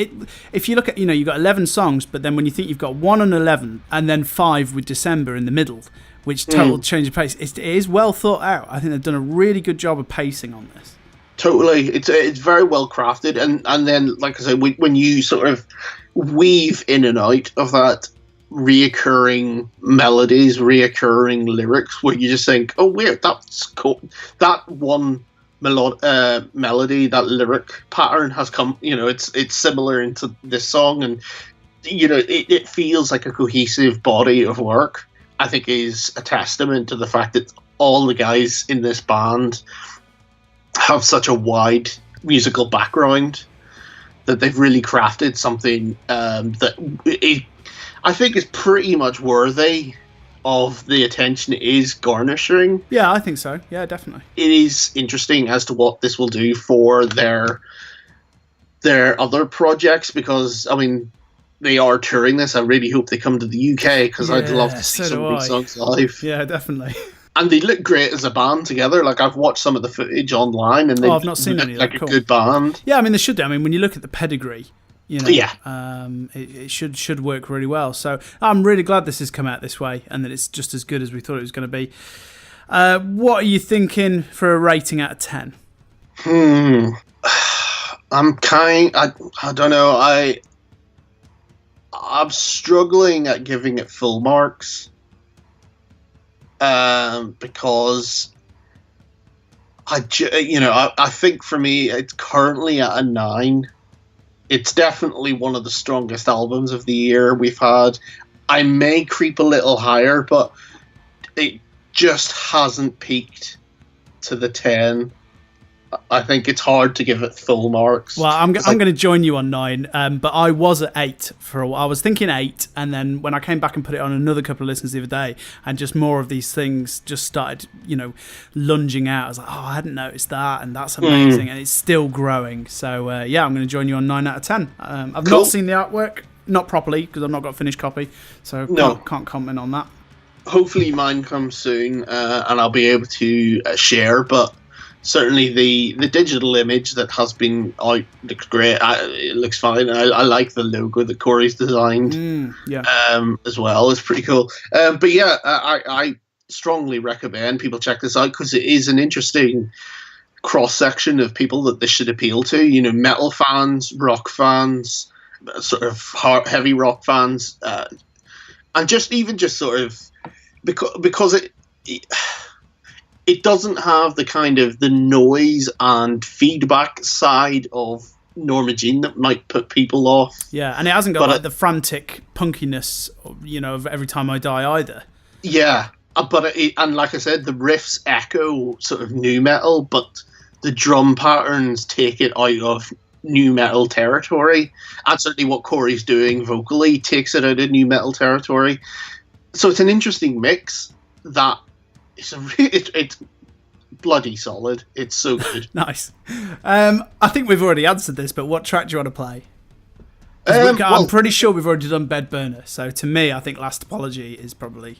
if you look at, you've got 11 songs, but then when you think you've got 1 and 11, and then 5 with December in the middle, which total change of pace, it is well thought out. I think they've done a really good job of pacing on this. Totally, it's very well crafted, and then, like I said, when you sort of weave in and out of that reoccurring melodies, reoccurring lyrics, where you just think, oh weird, that's cool, that one melody, that lyric pattern has come, it's similar into this song, and it feels like a cohesive body of work. I think is a testament to the fact that all the guys in this band have such a wide musical background that they've really crafted something that I think is pretty much worthy of the attention it is garnishing. Yeah, I think so. Yeah, definitely. It is interesting as to what this will do for their other projects, because, I mean, they are touring this. I really hope they come to the UK, because I'd love to see some of these songs live. Yeah, definitely. And they look great as a band together. Like, I've watched some of the footage online, and I've not seen any of that. Like a good band. Yeah, I mean, they should do. I mean, when you look at the pedigree, it should work really well. So I'm really glad this has come out this way, and that it's just as good as we thought it was going to be. What are you thinking for a rating out of 10? I don't know. I'm struggling at giving it full marks, because I think for me it's currently at a 9. It's definitely one of the strongest albums of the year we've had. I may creep a little higher, but it just hasn't peaked to the 10 I think it's hard to give it full marks. Well, I'm going to join you on 9, but I was at 8 for a while. I was thinking 8, and then when I came back and put it on another couple of listens the other day, and just more of these things just started, lunging out. I was like, oh, I hadn't noticed that, and that's amazing, and it's still growing. So, I'm going to join you on 9 out of 10. I've Cool. not seen the artwork, not properly, because I've not got a finished copy, so can't comment on that. Hopefully mine comes soon, and I'll be able to share, but certainly the digital image that has been out looks great. It looks fine. I like the logo that Corey's designed as well. It's pretty cool. But yeah, I strongly recommend people check this out because it is an interesting cross-section of people that this should appeal to. Metal fans, rock fans, sort of heavy rock fans, and just sort of because it doesn't have the kind of the noise and feedback side of Norma Jean that might put people off. Yeah, and it hasn't got the frantic punkiness, of Every Time I Die either. Yeah, but and like I said, the riffs echo sort of nu metal, but the drum patterns take it out of nu metal territory, and certainly what Corey's doing vocally takes it out of nu metal territory. So it's an interesting mix that. It's bloody solid. It's so good. Nice. I think we've already answered this, but what track do you want to play? I'm pretty sure we've already done Bed Burner. So to me, I think Last Apology is probably...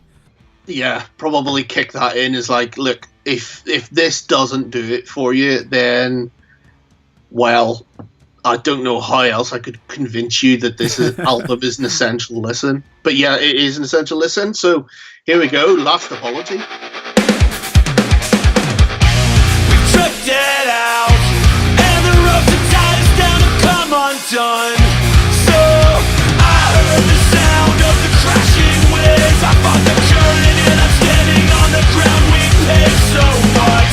Yeah, probably kick that in as like, look, if this doesn't do it for you, then, well, I don't know how else I could convince you that this album is an essential listen. But yeah, it is an essential listen. So here we go, Last Apology. Tricked it out, and the ropes that tied us down have come undone. So I heard the sound of the crashing waves. I fought the current and I'm standing on the ground. We paid so much,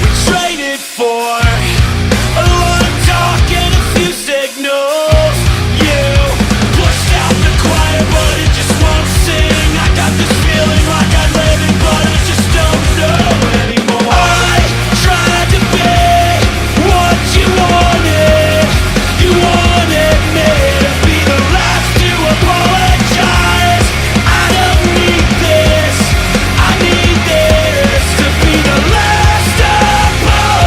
we traded for a lot of talk and a few signals. You pushed out the choir, but it just won't sing. I got this feeling like I'm living, but I just don't know anymore. I tried to be what you wanted. You wanted me to be the last to apologize. I don't need this. I need this to be the last apology.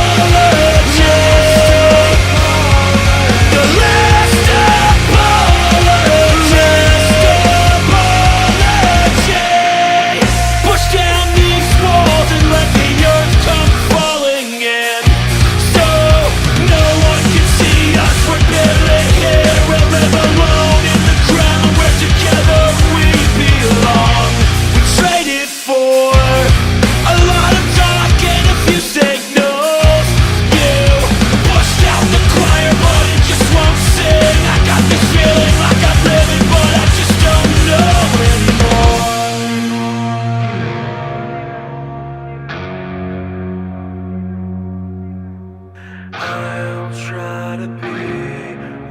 The last apology. Push down these walls and let the earth come falling in. So no one can see us. We're barely here. We'll live alone in the ground where together we belong. We traded for a lot of talk and a few signals. You pushed out the choir, but it just won't sing. I got this feeling like I'm living, but I just don't know anymore. I'll try to be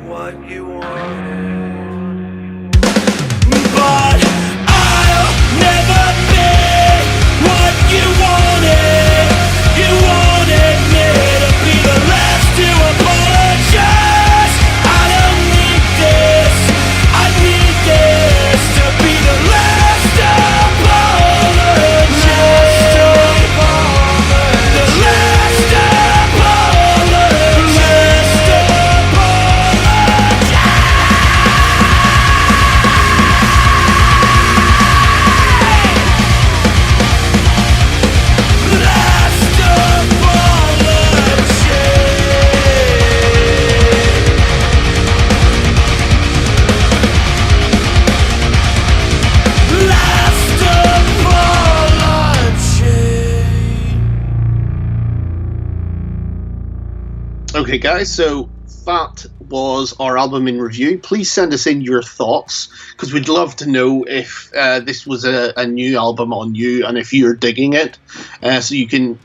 what you wanted, but I'll never be what you wanted. You wanted me to be the last to apologize. I don't need this. I need this to be the last apology. The last Okay, guys, so that was our album in review. Please send us in your thoughts, because we'd love to know if this was a new album on you and if you're digging it. So you can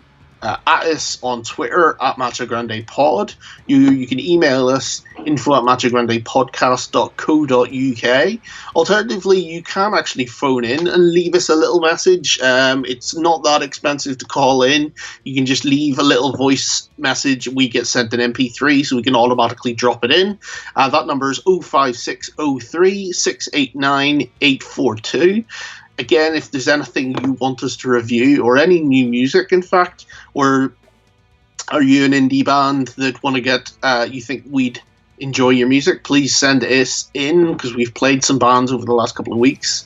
at us on Twitter at Macho Grande Pod. You can email us info@machograndepodcast.co.uk. Alternatively, you can actually phone in and leave us a little message. It's not that expensive to call in. You can just leave a little voice message. We get sent an MP3, so we can automatically drop it in. That number is 05603 689 842. Again, if there's anything you want us to review, or any new music, in fact, or are you an indie band that want to get, you think we'd enjoy your music, please send us in, because we've played some bands over the last couple of weeks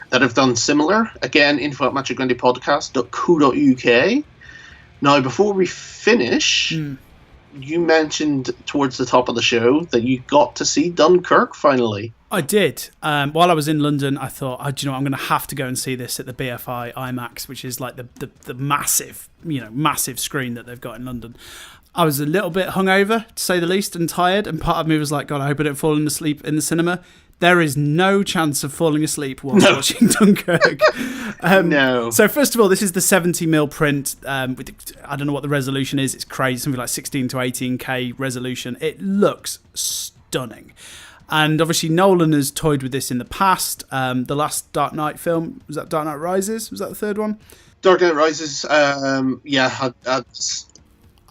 that have done similar. Again, info@machograndepodcast.co.uk. Now, before we finish, you mentioned towards the top of the show that you got to see Dunkirk finally. I did. While I was in London, I thought, do you know, I'm going to have to go and see this at the BFI IMAX, which is like the massive, massive screen that they've got in London. I was a little bit hungover, to say the least, and tired, and part of me was like, God, I hope I don't fall asleep in the cinema. There is no chance of falling asleep while watching Dunkirk. No. So first of all, this is the 70mm print. With, I don't know what the resolution is. It's crazy, something like 16 to 18K resolution. It looks stunning. And obviously Nolan has toyed with this in the past. The last Dark Knight film, was that Dark Knight Rises? Was that the third one? Dark Knight Rises,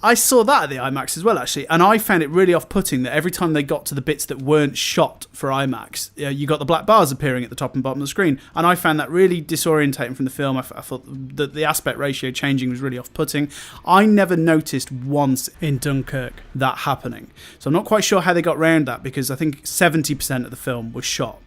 I saw that at the IMAX as well, actually, and I found it really off-putting that every time they got to the bits that weren't shot for IMAX, you got the black bars appearing at the top and bottom of the screen, and I found that really disorientating from the film. I thought that the aspect ratio changing was really off-putting. I never noticed once in Dunkirk that happening, so I'm not quite sure how they got around that, because I think 70% of the film was shot.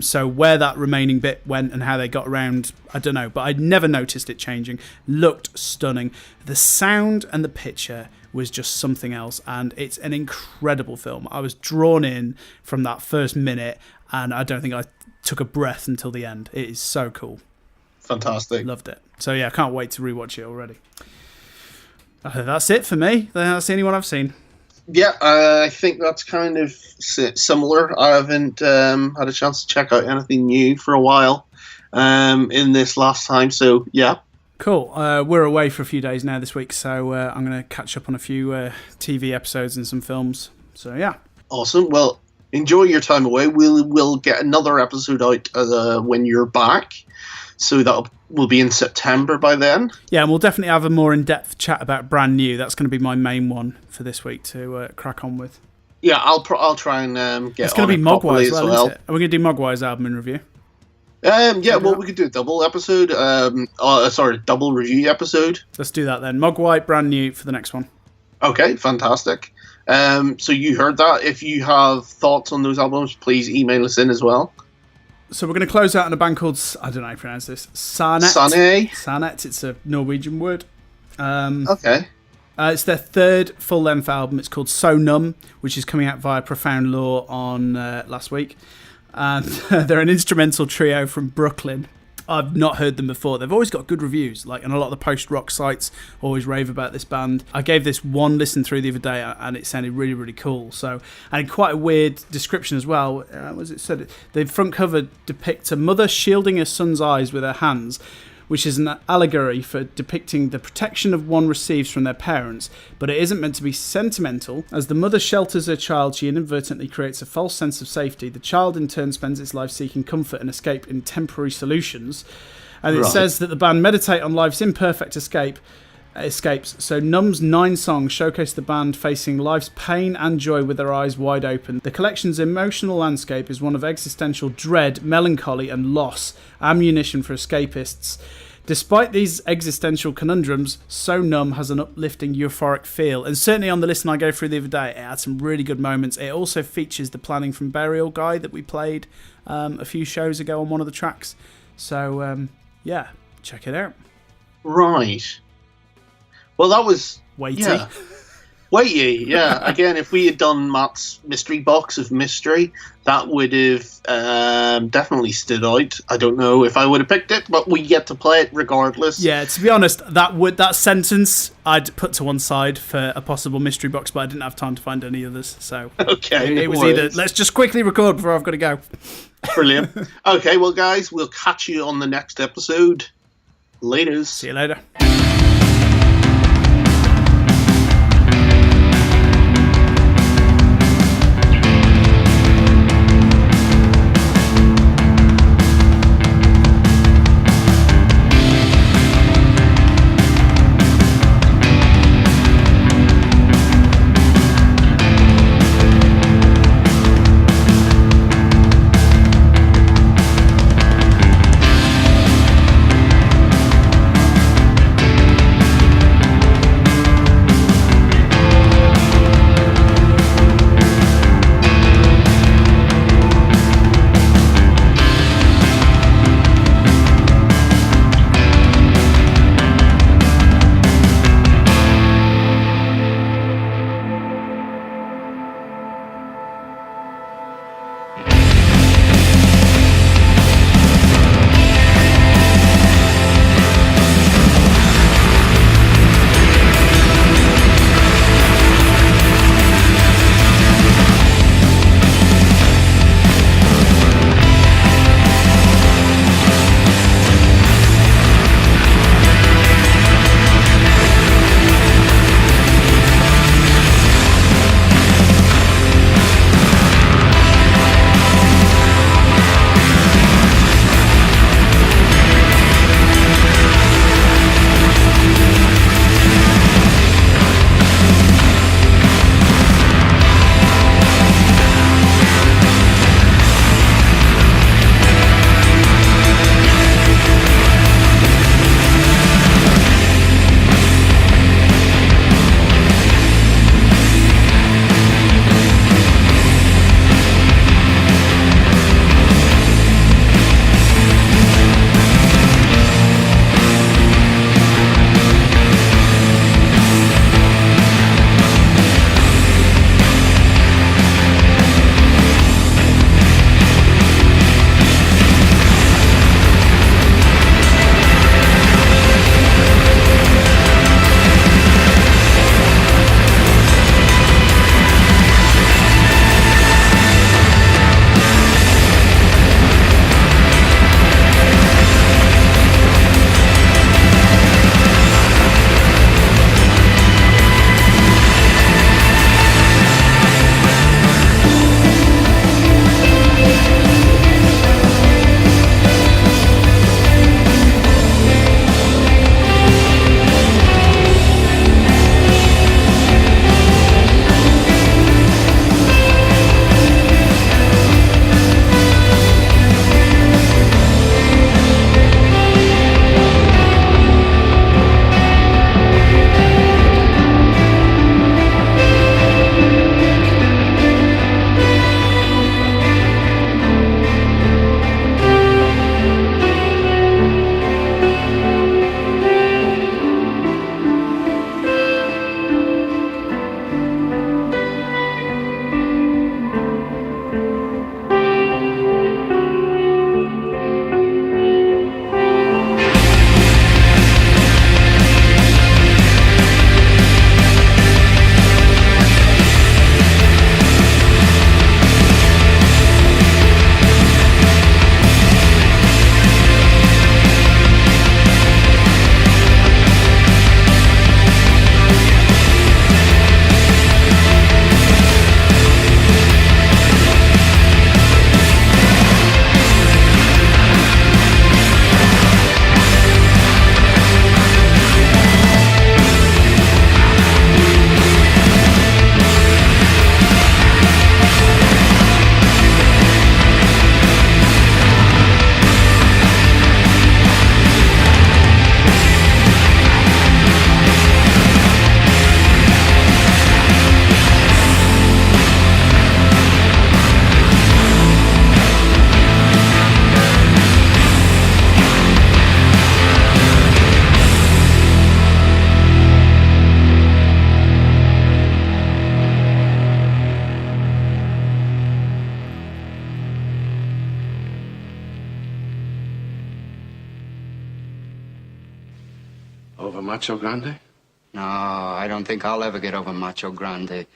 So where that remaining bit went and how they got around, I don't know, but I'd never noticed it changing. Looked stunning. The sound and the picture was just something else, and it's an incredible film. I was drawn in from that first minute, and I don't think I took a breath until the end. It is so cool. Fantastic. Loved it. So yeah, I can't wait to rewatch it already. That's it for me. That's the only one I've seen. Yeah, I think that's kind of similar. I haven't had a chance to check out anything new for a while in this last time, so yeah. Cool. We're away for a few days now this week, so I'm going to catch up on a few TV episodes and some films. So yeah. Awesome. Well, enjoy your time away. We'll get another episode out when you're back, so that will be in September by then. Yeah, and we'll definitely have a more in-depth chat about Brand New. That's going to be my main one for this week to crack on with. Yeah, I'll try and get. It's going to be Mogwai as well, isn't it? Are we going to do Mogwai's album in review? Yeah, well, we could do a double episode. Double review episode. Let's do that then. Mogwai, Brand New for the next one. Okay, fantastic. So you heard that. If you have thoughts on those albums, please email us in as well. So we're going to close out on a band called, I don't know how to pronounce this, Sannhet. Sannhet, it's a Norwegian word. Okay. It's their third full-length album. It's called So Numb, which is coming out via Profound Law on last week. And they're an instrumental trio from Brooklyn. I've not heard them before. They've always got good reviews, and a lot of the post-rock sites always rave about this band. I gave this one listen through the other day, and it sounded really, really cool. So, and quite a weird description as well. Was it said? The front cover depicts a mother shielding her son's eyes with her hands, which is an allegory for depicting the protection of one receives from their parents, but it isn't meant to be sentimental. As the mother shelters her child, she inadvertently creates a false sense of safety. The child in turn spends its life seeking comfort and escape in temporary solutions. And it says that the band meditate on life's imperfect escapes. So Numb's 9 songs showcase the band facing life's pain and joy with their eyes wide open. The collection's emotional landscape is one of existential dread, melancholy and loss, ammunition for escapists. Despite these existential conundrums, So Numb has an uplifting, euphoric feel. And certainly on the listen I go through the other day, it had some really good moments. It also features the Planning from Burial guy that we played a few shows ago on one of the tracks. So, yeah, check it out. Right. Well, that was... Weighty. Yeah. Weighty, yeah. Again, if we had done Matt's mystery box of mystery, that would have definitely stood out. I don't know if I would have picked it, but we get to play it regardless. Yeah, to be honest, that sentence I'd put to one side for a possible mystery box, but I didn't have time to find any others. So okay, it was either let's just quickly record before I've got to go. Brilliant. Okay, well, guys, we'll catch you on the next episode. Laters. See you later. over Macho Grande? No, I don't think I'll ever get over Macho Grande.